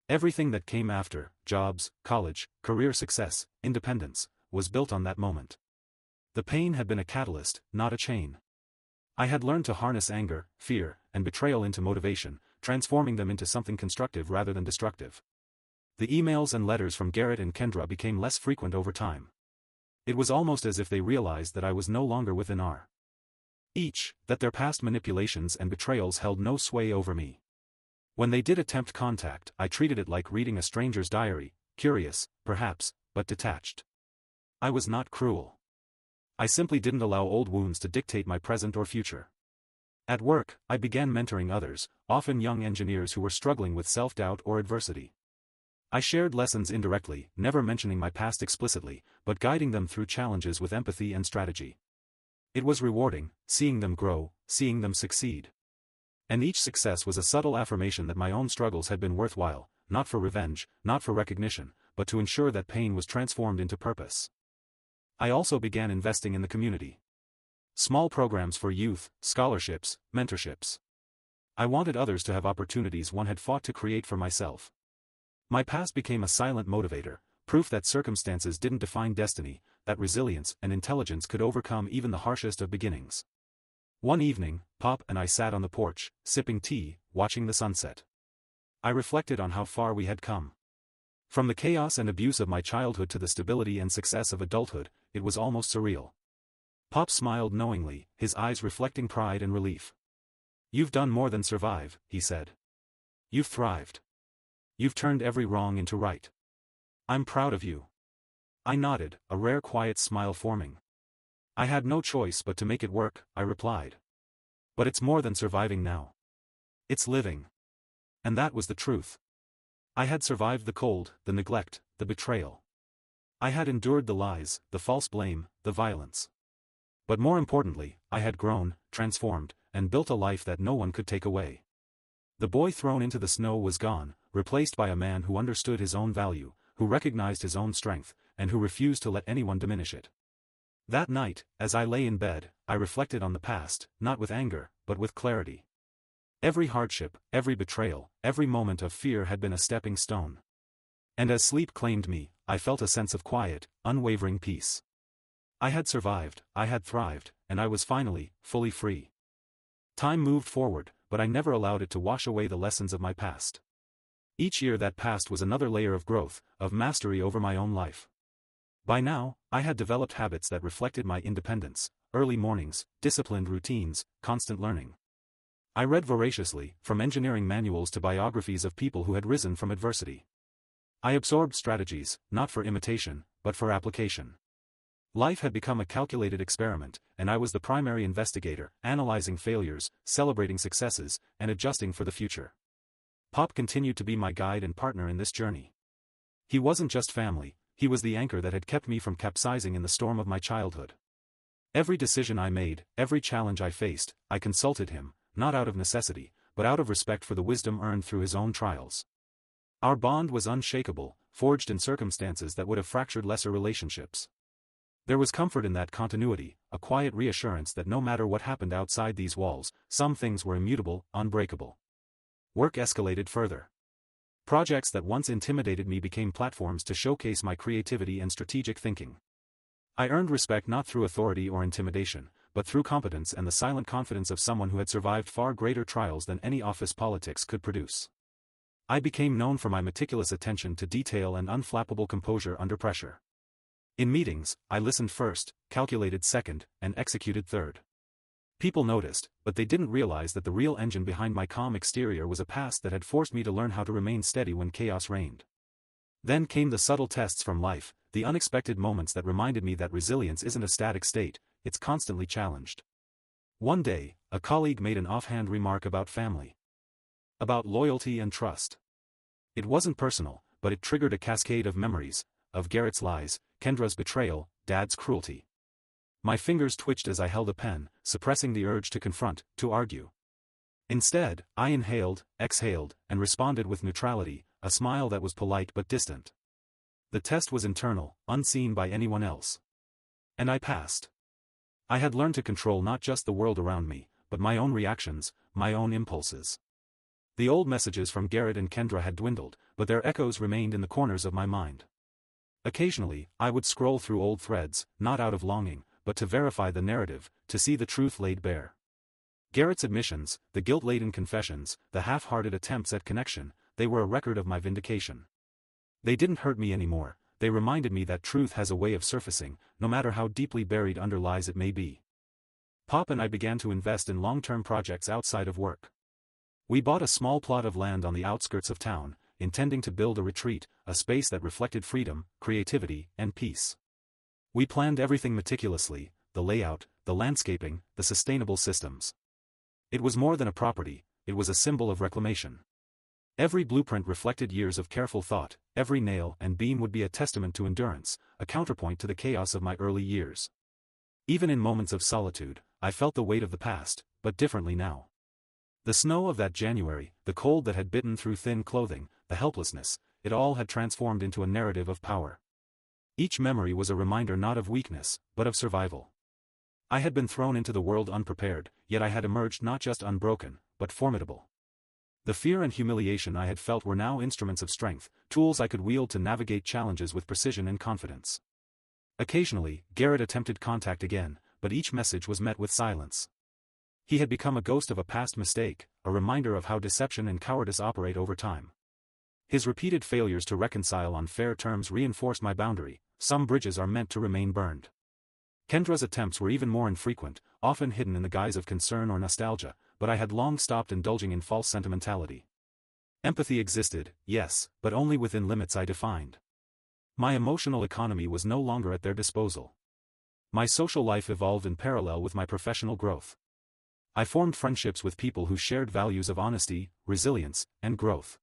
Everything that came after, jobs, college, career success, independence, was built on that moment. The pain had been a catalyst, not a chain. I had learned to harness anger, fear, and betrayal into motivation, transforming them into something constructive rather than destructive. The emails and letters from Garrett and Kendra became less frequent over time. It was almost as if they realized that I was no longer within our each, that their past manipulations and betrayals held no sway over me. When they did attempt contact, I treated it like reading a stranger's diary, curious, perhaps, but detached. I was not cruel. I simply didn't allow old wounds to dictate my present or future. At work, I began mentoring others, often young engineers who were struggling with self-doubt or adversity. I shared lessons indirectly, never mentioning my past explicitly, but guiding them through challenges with empathy and strategy. It was rewarding, seeing them grow, seeing them succeed. And each success was a subtle affirmation that my own struggles had been worthwhile, not for revenge, not for recognition, but to ensure that pain was transformed into purpose. I also began investing in the community. Small programs for youth, scholarships, mentorships. I wanted others to have opportunities one had fought to create for myself. My past became a silent motivator, proof that circumstances didn't define destiny, that resilience and intelligence could overcome even the harshest of beginnings. One evening, Pop and I sat on the porch, sipping tea, watching the sunset. I reflected on how far we had come. From the chaos and abuse of my childhood to the stability and success of adulthood, it was almost surreal. Pop smiled knowingly, his eyes reflecting pride and relief. "You've done more than survive," he said. "You've thrived. You've turned every wrong into right. I'm proud of you." I nodded, a rare quiet smile forming. "I had no choice but to make it work," I replied. "But it's more than surviving now. It's living." And that was the truth. I had survived the cold, the neglect, the betrayal. I had endured the lies, the false blame, the violence. But more importantly, I had grown, transformed, and built a life that no one could take away. The boy thrown into the snow was gone, replaced by a man who understood his own value, who recognized his own strength, and who refused to let anyone diminish it. That night, as I lay in bed, I reflected on the past, not with anger, but with clarity. Every hardship, every betrayal, every moment of fear had been a stepping stone. And as sleep claimed me, I felt a sense of quiet, unwavering peace. I had survived, I had thrived, and I was finally, fully free. Time moved forward, but I never allowed it to wash away the lessons of my past. Each year that passed was another layer of growth, of mastery over my own life. By now, I had developed habits that reflected my independence: early mornings, disciplined routines, constant learning. I read voraciously, from engineering manuals to biographies of people who had risen from adversity. I absorbed strategies, not for imitation, but for application. Life had become a calculated experiment, and I was the primary investigator, analyzing failures, celebrating successes, and adjusting for the future. Pop continued to be my guide and partner in this journey. He wasn't just family, he was the anchor that had kept me from capsizing in the storm of my childhood. Every decision I made, every challenge I faced, I consulted him, not out of necessity, but out of respect for the wisdom earned through his own trials. Our bond was unshakable, forged in circumstances that would have fractured lesser relationships. There was comfort in that continuity, a quiet reassurance that no matter what happened outside these walls, some things were immutable, unbreakable. Work escalated further. Projects that once intimidated me became platforms to showcase my creativity and strategic thinking. I earned respect not through authority or intimidation, but through competence and the silent confidence of someone who had survived far greater trials than any office politics could produce. I became known for my meticulous attention to detail and unflappable composure under pressure. In meetings, I listened first, calculated second, and executed third. People noticed, but they didn't realize that the real engine behind my calm exterior was a past that had forced me to learn how to remain steady when chaos reigned. Then came the subtle tests from life, the unexpected moments that reminded me that resilience isn't a static state, it's constantly challenged. One day, a colleague made an offhand remark about family. About loyalty and trust. It wasn't personal, but it triggered a cascade of memories, of Garrett's lies, Kendra's betrayal, Dad's cruelty. My fingers twitched as I held a pen, suppressing the urge to confront, to argue. Instead, I inhaled, exhaled, and responded with neutrality, a smile that was polite but distant. The test was internal, unseen by anyone else. And I passed. I had learned to control not just the world around me, but my own reactions, my own impulses. The old messages from Garrett and Kendra had dwindled, but their echoes remained in the corners of my mind. Occasionally, I would scroll through old threads, not out of longing, but to verify the narrative, to see the truth laid bare. Garrett's admissions, the guilt-laden confessions, the half-hearted attempts at connection, they were a record of my vindication. They didn't hurt me anymore, they reminded me that truth has a way of surfacing, no matter how deeply buried under lies it may be. Pop and I began to invest in long-term projects outside of work. We bought a small plot of land on the outskirts of town, intending to build a retreat, a space that reflected freedom, creativity, and peace. We planned everything meticulously, the layout, the landscaping, the sustainable systems. It was more than a property, it was a symbol of reclamation. Every blueprint reflected years of careful thought, every nail and beam would be a testament to endurance, a counterpoint to the chaos of my early years. Even in moments of solitude, I felt the weight of the past, but differently now. The snow of that January, the cold that had bitten through thin clothing, the helplessness, it all had transformed into a narrative of power. Each memory was a reminder not of weakness, but of survival. I had been thrown into the world unprepared, yet I had emerged not just unbroken, but formidable. The fear and humiliation I had felt were now instruments of strength, tools I could wield to navigate challenges with precision and confidence. Occasionally, Garrett attempted contact again, but each message was met with silence. He had become a ghost of a past mistake, a reminder of how deception and cowardice operate over time. His repeated failures to reconcile on fair terms reinforced my boundary: some bridges are meant to remain burned. Kendra's attempts were even more infrequent, often hidden in the guise of concern or nostalgia, but I had long stopped indulging in false sentimentality. Empathy existed, yes, but only within limits I defined. My emotional economy was no longer at their disposal. My social life evolved in parallel with my professional growth. I formed friendships with people who shared values of honesty, resilience, and growth.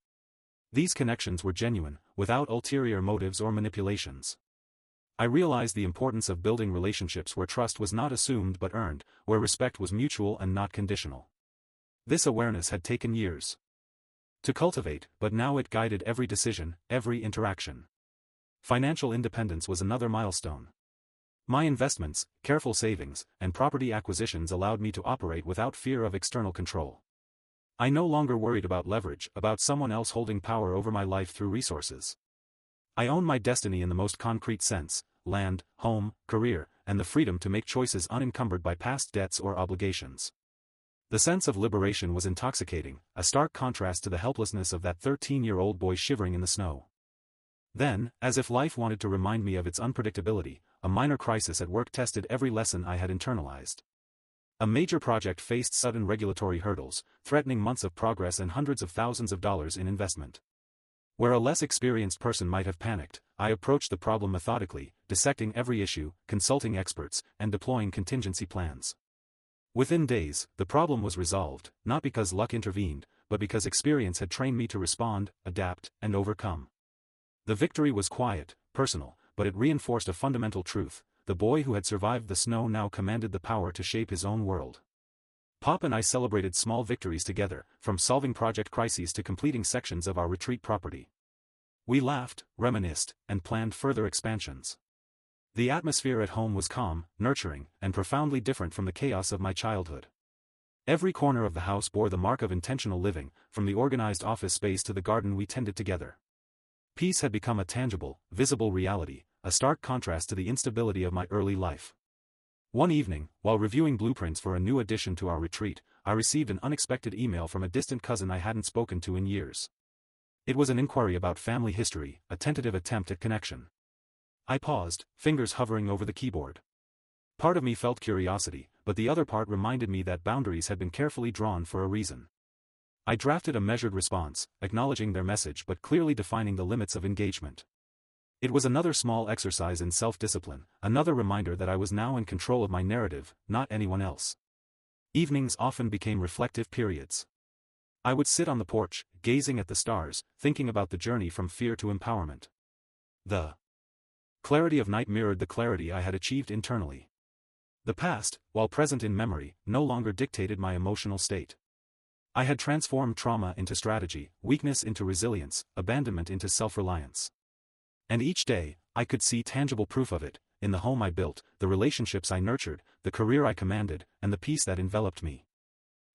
These connections were genuine, without ulterior motives or manipulations. I realized the importance of building relationships where trust was not assumed but earned, where respect was mutual and not conditional. This awareness had taken years to cultivate, but now it guided every decision, every interaction. Financial independence was another milestone. My investments, careful savings, and property acquisitions allowed me to operate without fear of external control. I no longer worried about leverage, about someone else holding power over my life through resources. I owned my destiny in the most concrete sense: land, home, career, and the freedom to make choices unencumbered by past debts or obligations. The sense of liberation was intoxicating, a stark contrast to the helplessness of that 13-year-old boy shivering in the snow. Then, as if life wanted to remind me of its unpredictability, a minor crisis at work tested every lesson I had internalized. A major project faced sudden regulatory hurdles, threatening months of progress and hundreds of thousands of dollars in investment. Where a less experienced person might have panicked, I approached the problem methodically, dissecting every issue, consulting experts, and deploying contingency plans. Within days, the problem was resolved, not because luck intervened, but because experience had trained me to respond, adapt, and overcome. The victory was quiet, personal, but it reinforced a fundamental truth: the boy who had survived the snow now commanded the power to shape his own world. Pop and I celebrated small victories together, from solving project crises to completing sections of our retreat property. We laughed, reminisced, and planned further expansions. The atmosphere at home was calm, nurturing, and profoundly different from the chaos of my childhood. Every corner of the house bore the mark of intentional living, from the organized office space to the garden we tended together. Peace had become a tangible, visible reality, a stark contrast to the instability of my early life. One evening, while reviewing blueprints for a new addition to our retreat, I received an unexpected email from a distant cousin I hadn't spoken to in years. It was an inquiry about family history, a tentative attempt at connection. I paused, fingers hovering over the keyboard. Part of me felt curiosity, but the other part reminded me that boundaries had been carefully drawn for a reason. I drafted a measured response, acknowledging their message but clearly defining the limits of engagement. It was another small exercise in self-discipline, another reminder that I was now in control of my narrative, not anyone else. Evenings often became reflective periods. I would sit on the porch, gazing at the stars, thinking about the journey from fear to empowerment. The clarity of night mirrored the clarity I had achieved internally. The past, while present in memory, no longer dictated my emotional state. I had transformed trauma into strategy, weakness into resilience, abandonment into self-reliance. And each day, I could see tangible proof of it: in the home I built, the relationships I nurtured, the career I commanded, and the peace that enveloped me.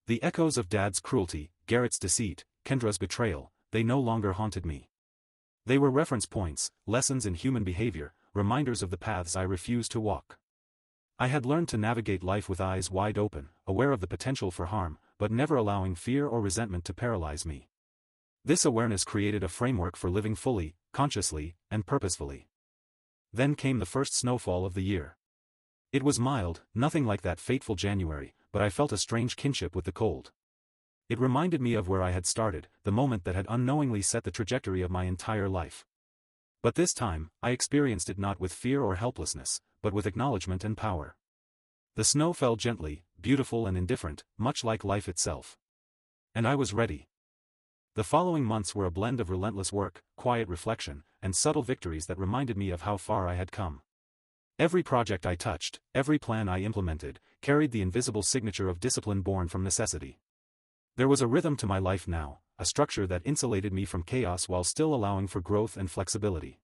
The echoes of Dad's cruelty, Garrett's deceit, Kendra's betrayal, they no longer haunted me. They were reference points, lessons in human behavior, reminders of the paths I refused to walk. I had learned to navigate life with eyes wide open, aware of the potential for harm, but never allowing fear or resentment to paralyze me. This awareness created a framework for living fully, consciously, and purposefully. Then came the first snowfall of the year. It was mild, nothing like that fateful January, but I felt a strange kinship with the cold. It reminded me of where I had started, the moment that had unknowingly set the trajectory of my entire life. But this time, I experienced it not with fear or helplessness, but with acknowledgement and power. The snow fell gently, beautiful and indifferent, much like life itself. And I was ready. The following months were a blend of relentless work, quiet reflection, and subtle victories that reminded me of how far I had come. Every project I touched, every plan I implemented, carried the invisible signature of discipline born from necessity. There was a rhythm to my life now, a structure that insulated me from chaos while still allowing for growth and flexibility.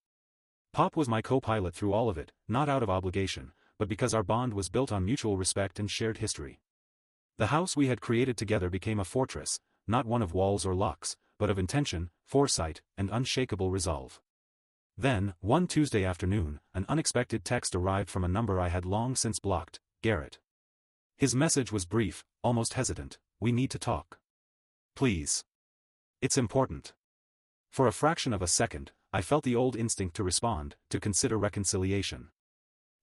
Pop was my co-pilot through all of it, not out of obligation, but because our bond was built on mutual respect and shared history. The house we had created together became a fortress, not one of walls or locks, but of intention, foresight, and unshakable resolve. Then, one Tuesday afternoon, an unexpected text arrived from a number I had long since blocked: Garrett. His message was brief, almost hesitant: "We need to talk. Please. It's important." For a fraction of a second, I felt the old instinct to respond, to consider reconciliation.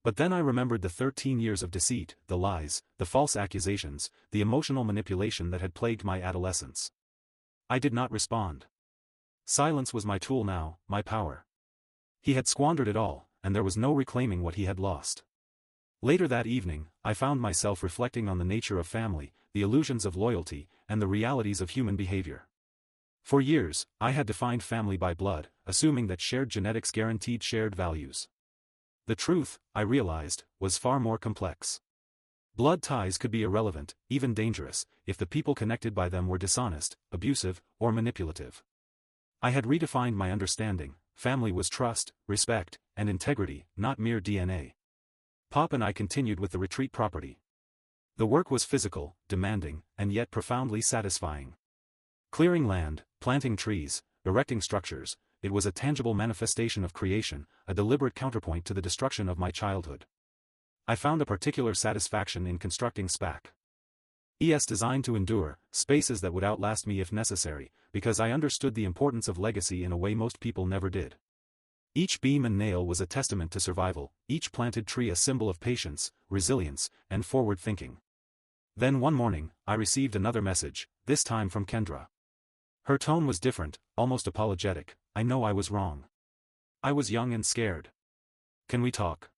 But then I remembered the 13 years of deceit, the lies, the false accusations, the emotional manipulation that had plagued my adolescence. I did not respond. Silence was my tool now, my power. He had squandered it all, and there was no reclaiming what he had lost. Later that evening, I found myself reflecting on the nature of family, the illusions of loyalty, and the realities of human behavior. For years, I had defined family by blood, assuming that shared genetics guaranteed shared values. The truth, I realized, was far more complex. Blood ties could be irrelevant, even dangerous, if the people connected by them were dishonest, abusive, or manipulative. I had redefined my understanding. Family was trust, respect, and integrity, not mere DNA. Pop and I continued with the retreat property. The work was physical, demanding, and yet profoundly satisfying. Clearing land, planting trees, erecting structures, it was a tangible manifestation of creation, a deliberate counterpoint to the destruction of my childhood. I found a particular satisfaction in constructing spaces designed to endure, spaces that would outlast me if necessary, because I understood the importance of legacy in a way most people never did. Each beam and nail was a testament to survival, each planted tree a symbol of patience, resilience, and forward thinking. Then one morning, I received another message, this time from Kendra. Her tone was different, almost apologetic. I know I was wrong. I was young and scared. Can we talk?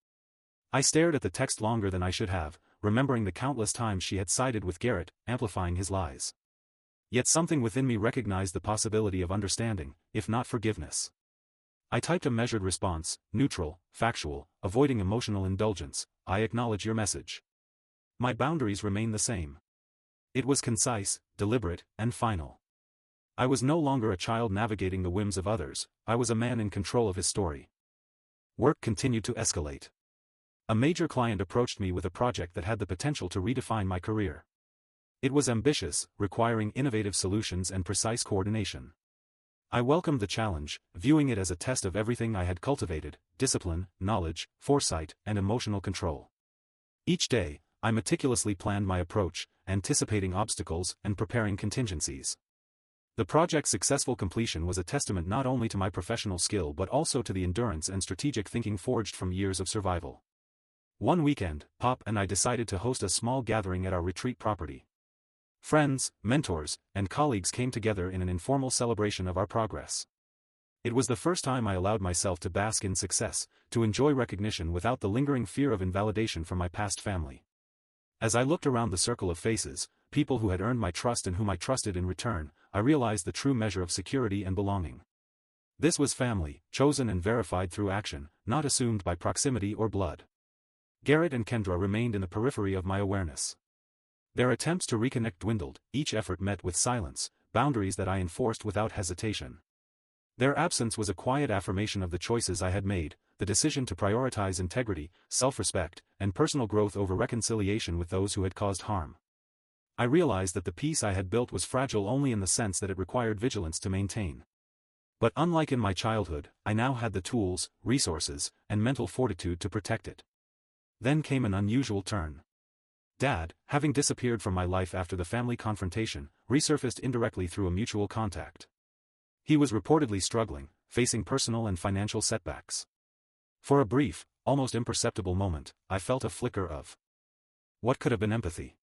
I stared at the text longer than I should have, remembering the countless times she had sided with Garrett, amplifying his lies. Yet something within me recognized the possibility of understanding, if not forgiveness. I typed a measured response, neutral, factual, avoiding emotional indulgence. I acknowledge your message. My boundaries remain the same. It was concise, deliberate, and final. I was no longer a child navigating the whims of others, I was a man in control of his story. Work continued to escalate. A major client approached me with a project that had the potential to redefine my career. It was ambitious, requiring innovative solutions and precise coordination. I welcomed the challenge, viewing it as a test of everything I had cultivated: discipline, knowledge, foresight, and emotional control. Each day, I meticulously planned my approach, anticipating obstacles and preparing contingencies. The project's successful completion was a testament not only to my professional skill but also to the endurance and strategic thinking forged from years of survival. One weekend, Pop and I decided to host a small gathering at our retreat property. Friends, mentors, and colleagues came together in an informal celebration of our progress. It was the first time I allowed myself to bask in success, to enjoy recognition without the lingering fear of invalidation from my past family. As I looked around the circle of faces, people who had earned my trust and whom I trusted in return, I realized the true measure of security and belonging. This was family, chosen and verified through action, not assumed by proximity or blood. Garrett and Kendra remained in the periphery of my awareness. Their attempts to reconnect dwindled, each effort met with silence, boundaries that I enforced without hesitation. Their absence was a quiet affirmation of the choices I had made, the decision to prioritize integrity, self-respect, and personal growth over reconciliation with those who had caused harm. I realized that the peace I had built was fragile only in the sense that it required vigilance to maintain. But unlike in my childhood, I now had the tools, resources, and mental fortitude to protect it. Then came an unusual turn. Dad, having disappeared from my life after the family confrontation, resurfaced indirectly through a mutual contact. He was reportedly struggling, facing personal and financial setbacks. For a brief, almost imperceptible moment, I felt a flicker of what could have been empathy.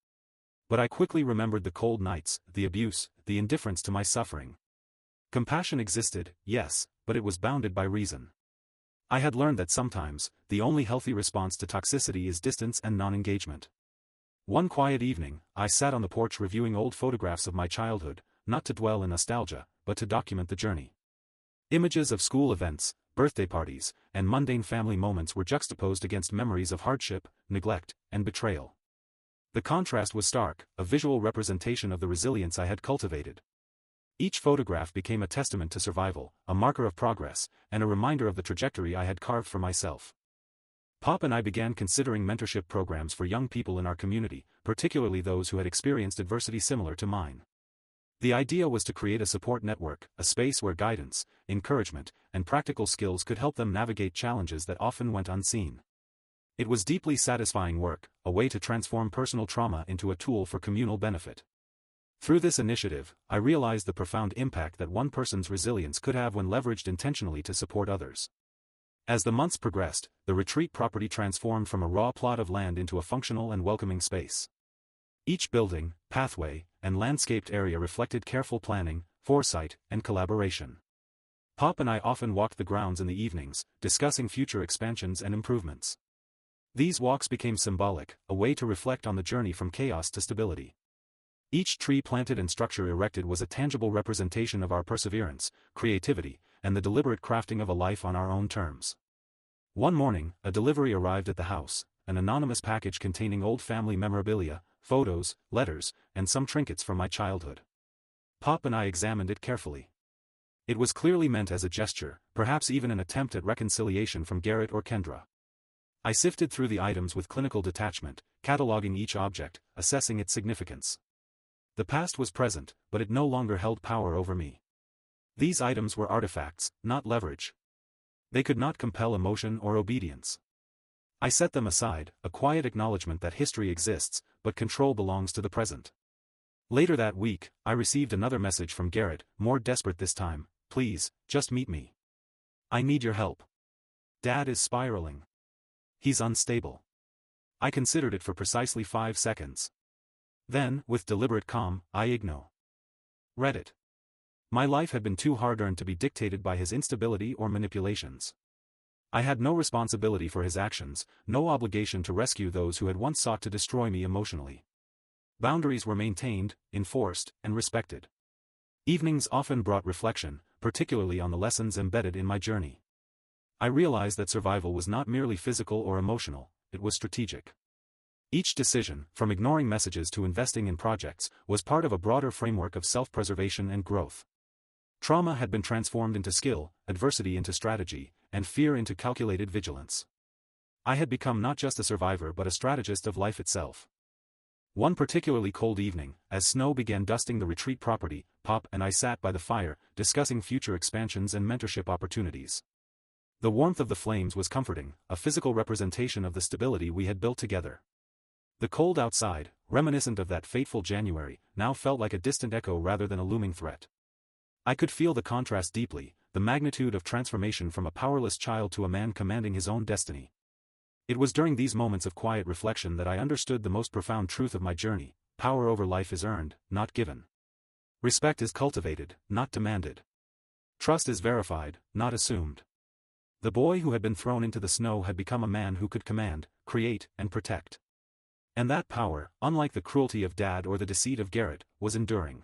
But I quickly remembered the cold nights, the abuse, the indifference to my suffering. Compassion existed, yes, but it was bounded by reason. I had learned that sometimes, the only healthy response to toxicity is distance and non-engagement. One quiet evening, I sat on the porch reviewing old photographs of my childhood, not to dwell in nostalgia, but to document the journey. Images of school events, birthday parties, and mundane family moments were juxtaposed against memories of hardship, neglect, and betrayal. The contrast was stark, a visual representation of the resilience I had cultivated. Each photograph became a testament to survival, a marker of progress, and a reminder of the trajectory I had carved for myself. Pop and I began considering mentorship programs for young people in our community, particularly those who had experienced adversity similar to mine. The idea was to create a support network, a space where guidance, encouragement, and practical skills could help them navigate challenges that often went unseen. It was deeply satisfying work, a way to transform personal trauma into a tool for communal benefit. Through this initiative, I realized the profound impact that one person's resilience could have when leveraged intentionally to support others. As the months progressed, the retreat property transformed from a raw plot of land into a functional and welcoming space. Each building, pathway, and landscaped area reflected careful planning, foresight, and collaboration. Pop and I often walked the grounds in the evenings, discussing future expansions and improvements. These walks became symbolic, a way to reflect on the journey from chaos to stability. Each tree planted and structure erected was a tangible representation of our perseverance, creativity, and the deliberate crafting of a life on our own terms. One morning, a delivery arrived at the house, an anonymous package containing old family memorabilia, photos, letters, and some trinkets from my childhood. Pop and I examined it carefully. It was clearly meant as a gesture, perhaps even an attempt at reconciliation from Garrett or Kendra. I sifted through the items with clinical detachment, cataloging each object, assessing its significance. The past was present, but it no longer held power over me. These items were artifacts, not leverage. They could not compel emotion or obedience. I set them aside, a quiet acknowledgement that history exists, but control belongs to the present. Later that week, I received another message from Garrett, more desperate this time. Please, just meet me. I need your help. Dad is spiraling. He's unstable. I considered it for precisely 5 seconds. Then, with deliberate calm, I read it. My life had been too hard-earned to be dictated by his instability or manipulations. I had no responsibility for his actions, no obligation to rescue those who had once sought to destroy me emotionally. Boundaries were maintained, enforced, and respected. Evenings often brought reflection, particularly on the lessons embedded in my journey. I realized that survival was not merely physical or emotional, it was strategic. Each decision, from ignoring messages to investing in projects, was part of a broader framework of self-preservation and growth. Trauma had been transformed into skill, adversity into strategy, and fear into calculated vigilance. I had become not just a survivor but a strategist of life itself. One particularly cold evening, as snow began dusting the retreat property, Pop and I sat by the fire, discussing future expansions and mentorship opportunities. The warmth of the flames was comforting, a physical representation of the stability we had built together. The cold outside, reminiscent of that fateful January, now felt like a distant echo rather than a looming threat. I could feel the contrast deeply, the magnitude of transformation from a powerless child to a man commanding his own destiny. It was during these moments of quiet reflection that I understood the most profound truth of my journey: power over life is earned, not given. Respect is cultivated, not demanded. Trust is verified, not assumed. The boy who had been thrown into the snow had become a man who could command, create, and protect. And that power, unlike the cruelty of Dad or the deceit of Garrett, was enduring.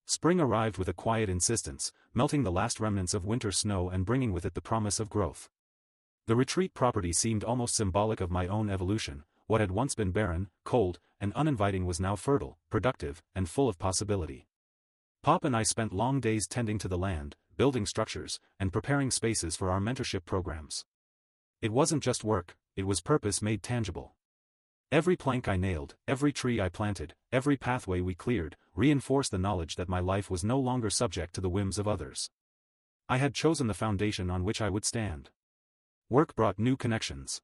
Spring arrived with a quiet insistence, melting the last remnants of winter snow and bringing with it the promise of growth. The retreat property seemed almost symbolic of my own evolution. What had once been barren, cold, and uninviting was now fertile, productive, and full of possibility. Pop and I spent long days tending to the land, building structures, and preparing spaces for our mentorship programs. It wasn't just work, it was purpose made tangible. Every plank I nailed, every tree I planted, every pathway we cleared, reinforced the knowledge that my life was no longer subject to the whims of others. I had chosen the foundation on which I would stand. Work brought new connections.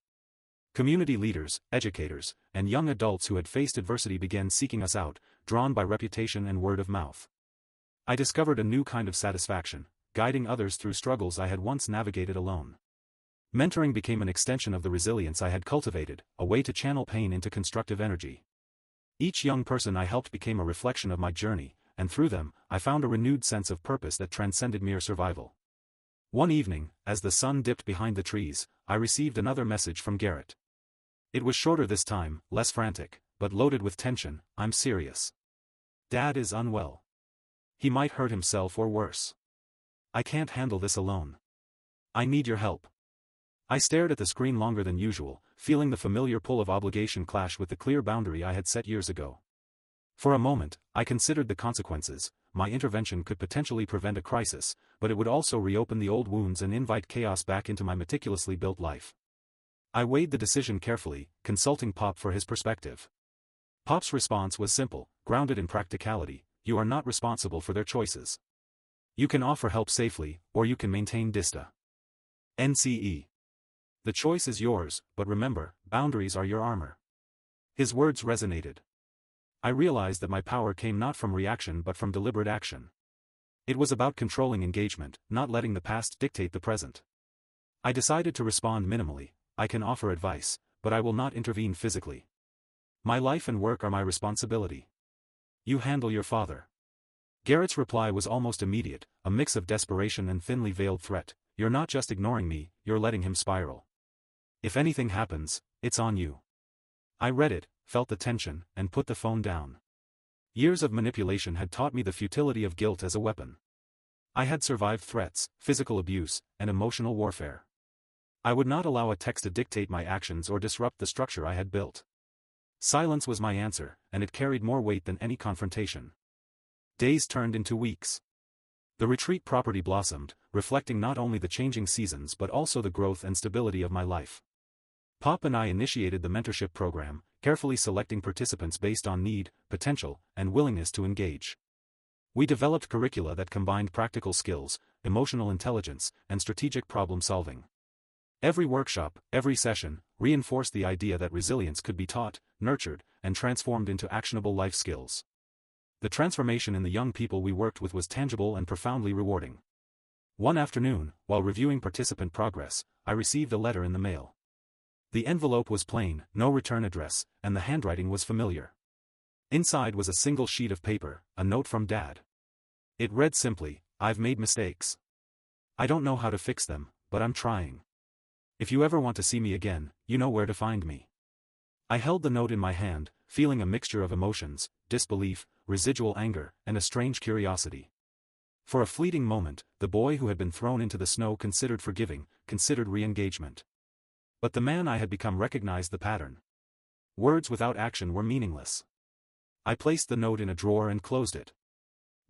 Community leaders, educators, and young adults who had faced adversity began seeking us out, drawn by reputation and word of mouth. I discovered a new kind of satisfaction, guiding others through struggles I had once navigated alone. Mentoring became an extension of the resilience I had cultivated, a way to channel pain into constructive energy. Each young person I helped became a reflection of my journey, and through them, I found a renewed sense of purpose that transcended mere survival. One evening, as the sun dipped behind the trees, I received another message from Garrett. It was shorter this time, less frantic, but loaded with tension. I'm serious. Dad is unwell. He might hurt himself or worse. I can't handle this alone. I need your help. I stared at the screen longer than usual, feeling the familiar pull of obligation clash with the clear boundary I had set years ago. For a moment, I considered the consequences. My intervention could potentially prevent a crisis, but it would also reopen the old wounds and invite chaos back into my meticulously built life. I weighed the decision carefully, consulting Pop for his perspective. Pop's response was simple, grounded in practicality: you are not responsible for their choices. You can offer help safely, or you can maintain dista. NCE. The choice is yours, but remember, boundaries are your armor. His words resonated. I realized that my power came not from reaction but from deliberate action. It was about controlling engagement, not letting the past dictate the present. I decided to respond minimally: I can offer advice, but I will not intervene physically. My life and work are my responsibility. You handle your father. Garrett's reply was almost immediate, a mix of desperation and thinly veiled threat: you're not just ignoring me, you're letting him spiral. If anything happens, it's on you. I read it, felt the tension, and put the phone down. Years of manipulation had taught me the futility of guilt as a weapon. I had survived threats, physical abuse, and emotional warfare. I would not allow a text to dictate my actions or disrupt the structure I had built. Silence was my answer, and it carried more weight than any confrontation. Days turned into weeks. The retreat property blossomed, reflecting not only the changing seasons but also the growth and stability of my life. Pop and I initiated the mentorship program, carefully selecting participants based on need, potential, and willingness to engage. We developed curricula that combined practical skills, emotional intelligence, and strategic problem-solving. Every workshop, every session, reinforced the idea that resilience could be taught, nurtured, and transformed into actionable life skills. The transformation in the young people we worked with was tangible and profoundly rewarding. One afternoon, while reviewing participant progress, I received a letter in the mail. The envelope was plain, no return address, and the handwriting was familiar. Inside was a single sheet of paper, a note from Dad. It read simply, "I've made mistakes. I don't know how to fix them, but I'm trying. If you ever want to see me again, you know where to find me." I held the note in my hand, feeling a mixture of emotions, disbelief, residual anger, and a strange curiosity. For a fleeting moment, the boy who had been thrown into the snow considered forgiving, considered re-engagement. But the man I had become recognized the pattern. Words without action were meaningless. I placed the note in a drawer and closed it.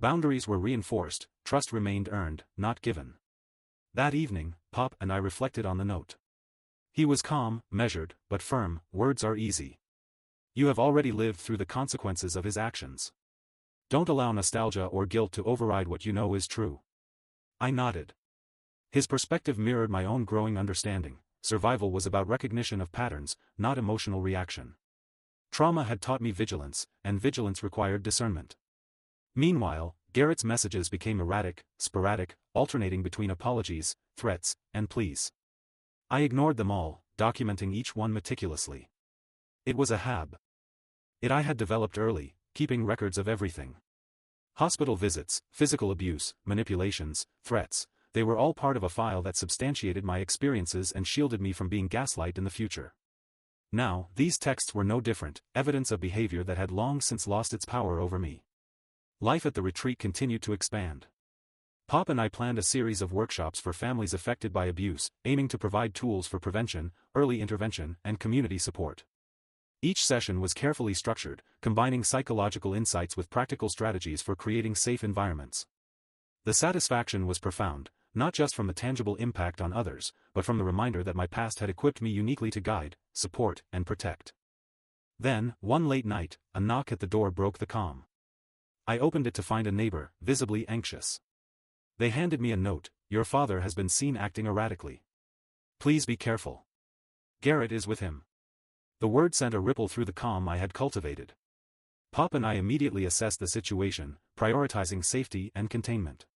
Boundaries were reinforced, trust remained earned, not given. That evening, Pop and I reflected on the note. He was calm, measured, but firm. "Words are easy. You have already lived through the consequences of his actions. Don't allow nostalgia or guilt to override what you know is true." I nodded. His perspective mirrored my own growing understanding. Survival was about recognition of patterns, not emotional reaction. Trauma had taught me vigilance, and vigilance required discernment. Meanwhile, Garrett's messages became erratic, sporadic, alternating between apologies, threats, and pleas. I ignored them all, documenting each one meticulously. It was a habit I had developed early, keeping records of everything. Hospital visits, physical abuse, manipulations, threats, they were all part of a file that substantiated my experiences and shielded me from being gaslighted in the future. Now, these texts were no different, evidence of behavior that had long since lost its power over me. Life at the retreat continued to expand. Pop and I planned a series of workshops for families affected by abuse, aiming to provide tools for prevention, early intervention, and community support. Each session was carefully structured, combining psychological insights with practical strategies for creating safe environments. The satisfaction was profound, not just from the tangible impact on others, but from the reminder that my past had equipped me uniquely to guide, support, and protect. Then, one late night, a knock at the door broke the calm. I opened it to find a neighbor, visibly anxious. They handed me a note. "Your father has been seen acting erratically. Please be careful. Garrett is with him." The word sent a ripple through the calm I had cultivated. Pop and I immediately assessed the situation, prioritizing safety and containment.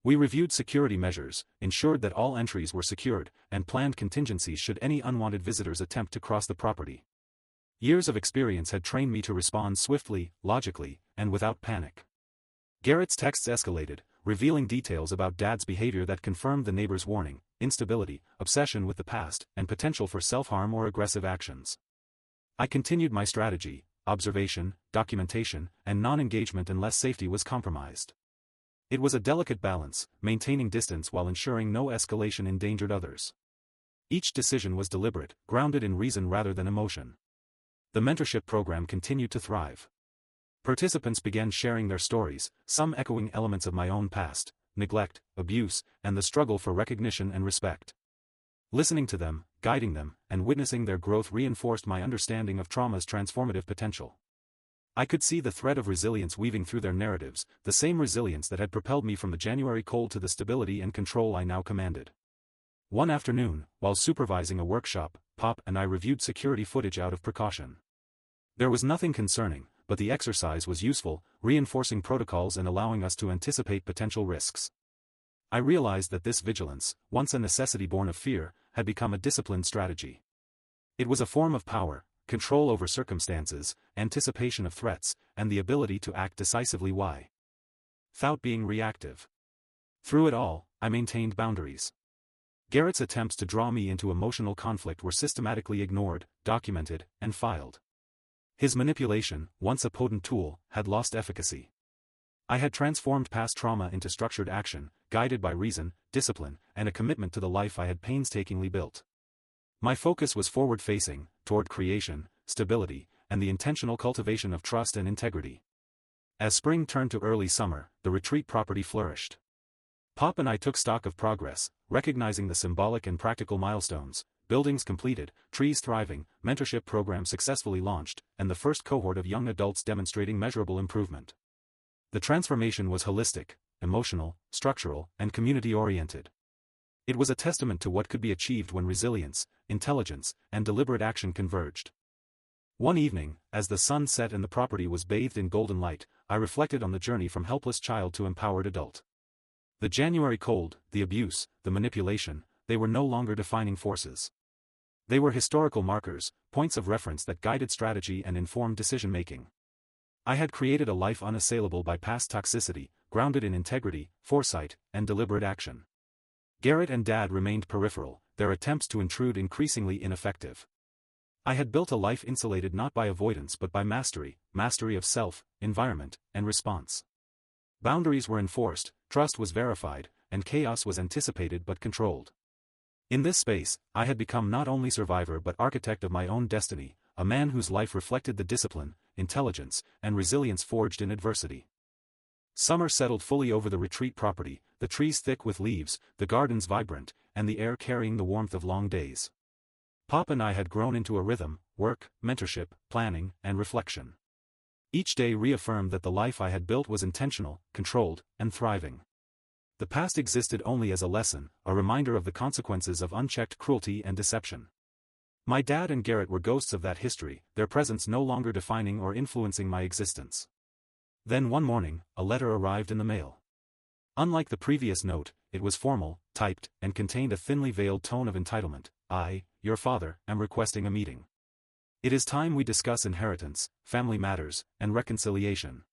We reviewed security measures, ensured that all entries were secured, and planned contingencies should any unwanted visitors attempt to cross the property. Years of experience had trained me to respond swiftly, logically, and without panic. Garrett's texts escalated, revealing details about Dad's behavior that confirmed the neighbor's warning: instability, obsession with the past, and potential for self-harm or aggressive actions. I continued my strategy: observation, documentation, and non-engagement unless safety was compromised. It was a delicate balance, maintaining distance while ensuring no escalation endangered others. Each decision was deliberate, grounded in reason rather than emotion. The mentorship program continued to thrive. Participants began sharing their stories, some echoing elements of my own past: neglect, abuse, and the struggle for recognition and respect. Listening to them, guiding them, and witnessing their growth reinforced my understanding of trauma's transformative potential. I could see the thread of resilience weaving through their narratives, the same resilience that had propelled me from the January cold to the stability and control I now commanded. One afternoon, while supervising a workshop, Pop and I reviewed security footage out of precaution. There was nothing concerning, but the exercise was useful, reinforcing protocols and allowing us to anticipate potential risks. I realized that this vigilance, once a necessity born of fear, had become a disciplined strategy. It was a form of power: control over circumstances, anticipation of threats, and the ability to act decisively without being reactive. Through it all, I maintained boundaries. Garrett's attempts to draw me into emotional conflict were systematically ignored, documented, and filed. His manipulation, once a potent tool, had lost efficacy. I had transformed past trauma into structured action, guided by reason, discipline, and a commitment to the life I had painstakingly built. My focus was forward-facing, toward creation, stability, and the intentional cultivation of trust and integrity. As spring turned to early summer, the retreat property flourished. Pop and I took stock of progress, recognizing the symbolic and practical milestones: buildings completed, trees thriving, mentorship programs successfully launched, and the first cohort of young adults demonstrating measurable improvement. The transformation was holistic, emotional, structural, and community-oriented. It was a testament to what could be achieved when resilience, intelligence, and deliberate action converged. One evening, as the sun set and the property was bathed in golden light, I reflected on the journey from helpless child to empowered adult. The January cold, the abuse, the manipulation, they were no longer defining forces. They were historical markers, points of reference that guided strategy and informed decision-making. I had created a life unassailable by past toxicity, grounded in integrity, foresight, and deliberate action. Garrett and Dad remained peripheral, their attempts to intrude increasingly ineffective. I had built a life insulated not by avoidance but by mastery of self, environment, and response. Boundaries were enforced, trust was verified, and chaos was anticipated but controlled. In this space, I had become not only survivor but architect of my own destiny, a man whose life reflected the discipline, intelligence, and resilience forged in adversity. Summer settled fully over the retreat property, the trees thick with leaves, the gardens vibrant, and the air carrying the warmth of long days. Pop and I had grown into a rhythm: work, mentorship, planning, and reflection. Each day reaffirmed that the life I had built was intentional, controlled, and thriving. The past existed only as a lesson, a reminder of the consequences of unchecked cruelty and deception. My dad and Garrett were ghosts of that history, their presence no longer defining or influencing my existence. Then one morning, a letter arrived in the mail. Unlike the previous note, it was formal, typed, and contained a thinly veiled tone of entitlement. I, your father, am requesting a meeting. It is time we discuss inheritance, family matters, and reconciliation.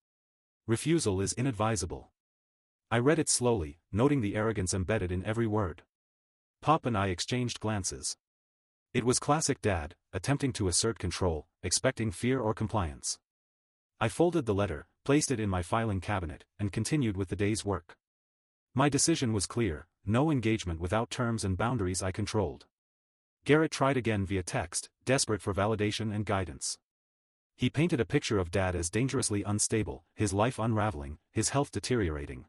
Refusal is inadvisable. I read it slowly, noting the arrogance embedded in every word. Pop and I exchanged glances. It was classic Dad, attempting to assert control, expecting fear or compliance. I folded the letter, placed it in my filing cabinet, and continued with the day's work. My decision was clear: no engagement without terms and boundaries I controlled. Garrett tried again via text, desperate for validation and guidance. He painted a picture of Dad as dangerously unstable, his life unraveling, his health deteriorating.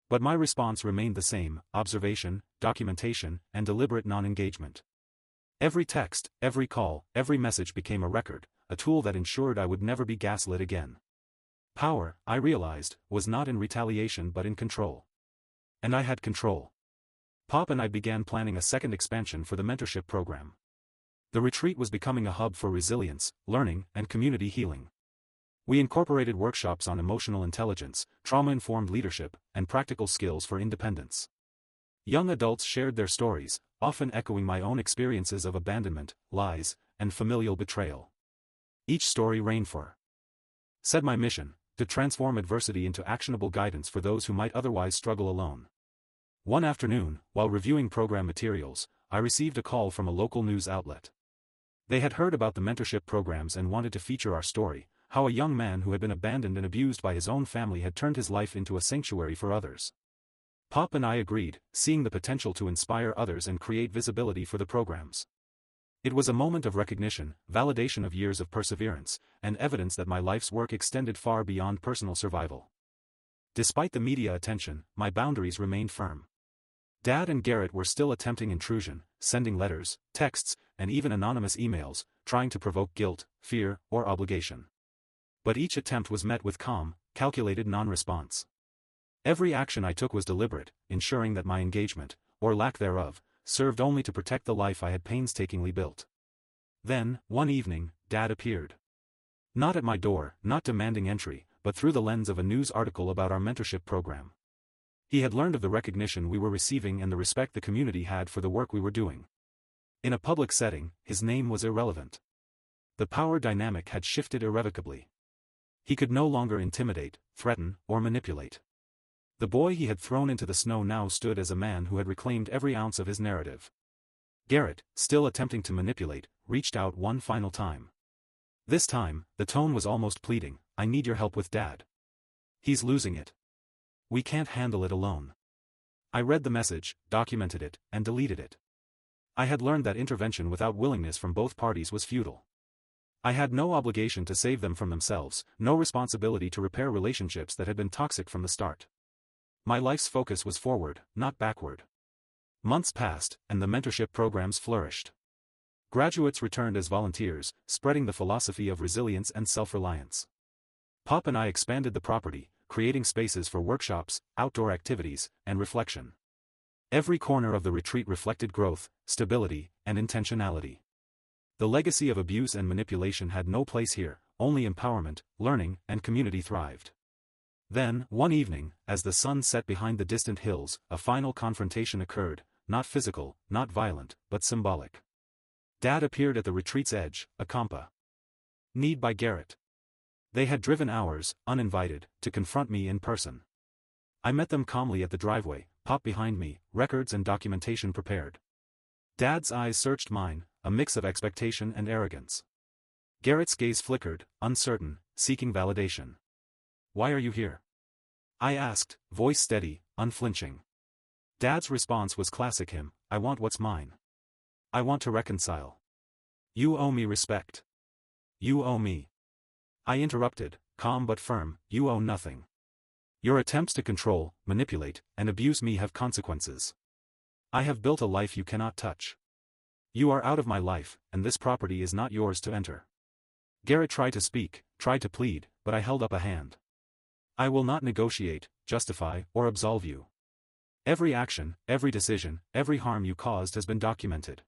But my response remained the same: observation, documentation, and deliberate non-engagement. Every text, every call, every message became a record, a tool that ensured I would never be gaslit again. Power, I realized, was not in retaliation but in control. And I had control. Pop and I began planning a second expansion for the mentorship program. The retreat was becoming a hub for resilience, learning, and community healing. We incorporated workshops on emotional intelligence, trauma-informed leadership, and practical skills for independence. Young adults shared their stories, often echoing my own experiences of abandonment, lies, and familial betrayal. Each story said my mission: to transform adversity into actionable guidance for those who might otherwise struggle alone. One afternoon, while reviewing program materials, I received a call from a local news outlet. They had heard about the mentorship programs and wanted to feature our story: how a young man who had been abandoned and abused by his own family had turned his life into a sanctuary for others. Pop and I agreed, seeing the potential to inspire others and create visibility for the programs. It was a moment of recognition, validation of years of perseverance, and evidence that my life's work extended far beyond personal survival. Despite the media attention, my boundaries remained firm. Dad and Garrett were still attempting intrusion, sending letters, texts, and even anonymous emails, trying to provoke guilt, fear, or obligation. But each attempt was met with calm, calculated non-response. Every action I took was deliberate, ensuring that my engagement, or lack thereof, served only to protect the life I had painstakingly built. Then, one evening, Dad appeared. Not at my door, not demanding entry, but through the lens of a news article about our mentorship program. He had learned of the recognition we were receiving and the respect the community had for the work we were doing. In a public setting, his name was irrelevant. The power dynamic had shifted irrevocably. He could no longer intimidate, threaten, or manipulate. The boy he had thrown into the snow now stood as a man who had reclaimed every ounce of his narrative. Garrett, still attempting to manipulate, reached out one final time. This time, the tone was almost pleading: I need your help with Dad. He's losing it. We can't handle it alone. I read the message, documented it, and deleted it. I had learned that intervention without willingness from both parties was futile. I had no obligation to save them from themselves, no responsibility to repair relationships that had been toxic from the start. My life's focus was forward, not backward. Months passed, and the mentorship programs flourished. Graduates returned as volunteers, spreading the philosophy of resilience and self-reliance. Pop and I expanded the property, creating spaces for workshops, outdoor activities, and reflection. Every corner of the retreat reflected growth, stability, and intentionality. The legacy of abuse and manipulation had no place here, only empowerment, learning, and community thrived. Then, one evening, as the sun set behind the distant hills, a final confrontation occurred, not physical, not violent, but symbolic. Dad appeared at the retreat's edge, a compa. Need by Garrett. They had driven hours, uninvited, to confront me in person. I met them calmly at the driveway, Pop behind me, records and documentation prepared. Dad's eyes searched mine, a mix of expectation and arrogance. Garrett's gaze flickered, uncertain, seeking validation. "Why are you here?" I asked, voice steady, unflinching. Dad's response was classic him, "I want what's mine. I want to reconcile. You owe me respect. You owe me." I interrupted, calm but firm, "You owe nothing. Your attempts to control, manipulate, and abuse me have consequences. I have built a life you cannot touch. You are out of my life, and this property is not yours to enter." Garrett tried to speak, tried to plead, but I held up a hand. "I will not negotiate, justify, or absolve you. Every action, every decision, every harm you caused has been documented.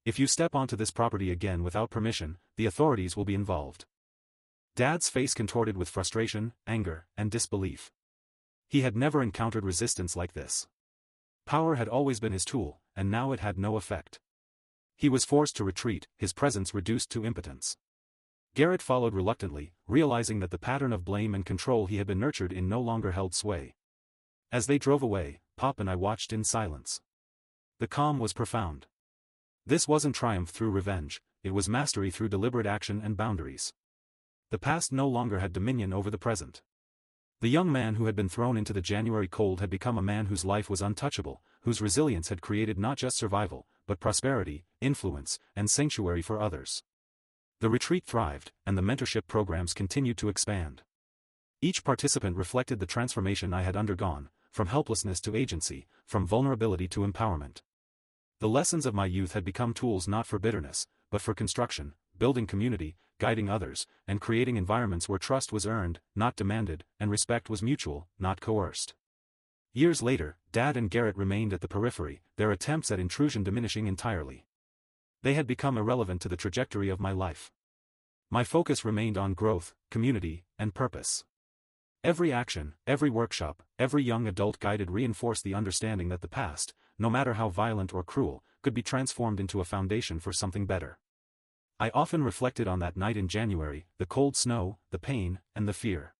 If you step onto this property again without permission, the authorities will be involved." Dad's face contorted with frustration, anger, and disbelief. He had never encountered resistance like this. Power had always been his tool, and now it had no effect. He was forced to retreat, his presence reduced to impotence. Garrett followed reluctantly, realizing that the pattern of blame and control he had been nurtured in no longer held sway. As they drove away, Pop and I watched in silence. The calm was profound. This wasn't triumph through revenge, it was mastery through deliberate action and boundaries. The past no longer had dominion over the present. The young man who had been thrown into the January cold had become a man whose life was untouchable, whose resilience had created not just survival, but prosperity, influence, and sanctuary for others. The retreat thrived, and the mentorship programs continued to expand. Each participant reflected the transformation I had undergone, from helplessness to agency, from vulnerability to empowerment. The lessons of my youth had become tools not for bitterness, but for construction, building community, guiding others, and creating environments where trust was earned, not demanded, and respect was mutual, not coerced. Years later, Dad and Garrett remained at the periphery, their attempts at intrusion diminishing entirely. They had become irrelevant to the trajectory of my life. My focus remained on growth, community, and purpose. Every action, every workshop, every young adult guided reinforced the understanding that the past, no matter how violent or cruel, could be transformed into a foundation for something better. I often reflected on that night in January, the cold snow, the pain, and the fear.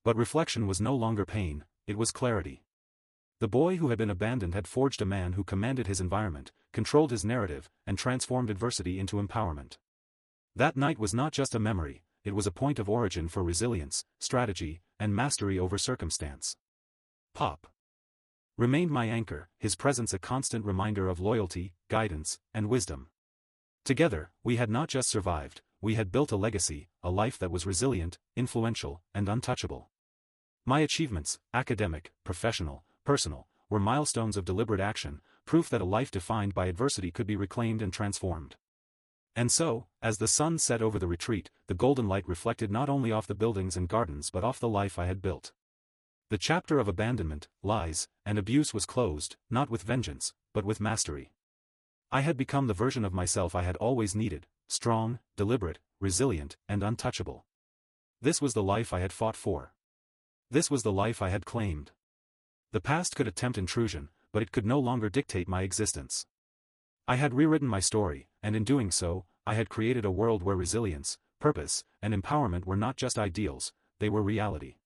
But reflection was no longer pain, it was clarity. The boy who had been abandoned had forged a man who commanded his environment, controlled his narrative, and transformed adversity into empowerment. That night was not just a memory, it was a point of origin for resilience, strategy, and mastery over circumstance. Pop remained my anchor, his presence a constant reminder of loyalty, guidance, and wisdom. Together, we had not just survived, we had built a legacy, a life that was resilient, influential, and untouchable. My achievements, academic, professional, personal, were milestones of deliberate action, proof that a life defined by adversity could be reclaimed and transformed. And so, as the sun set over the retreat, the golden light reflected not only off the buildings and gardens but off the life I had built. The chapter of abandonment, lies, and abuse was closed, not with vengeance, but with mastery. I had become the version of myself I had always needed, strong, deliberate, resilient, and untouchable. This was the life I had fought for. This was the life I had claimed. The past could attempt intrusion, but it could no longer dictate my existence. I had rewritten my story, and in doing so, I had created a world where resilience, purpose, and empowerment were not just ideals, they were reality.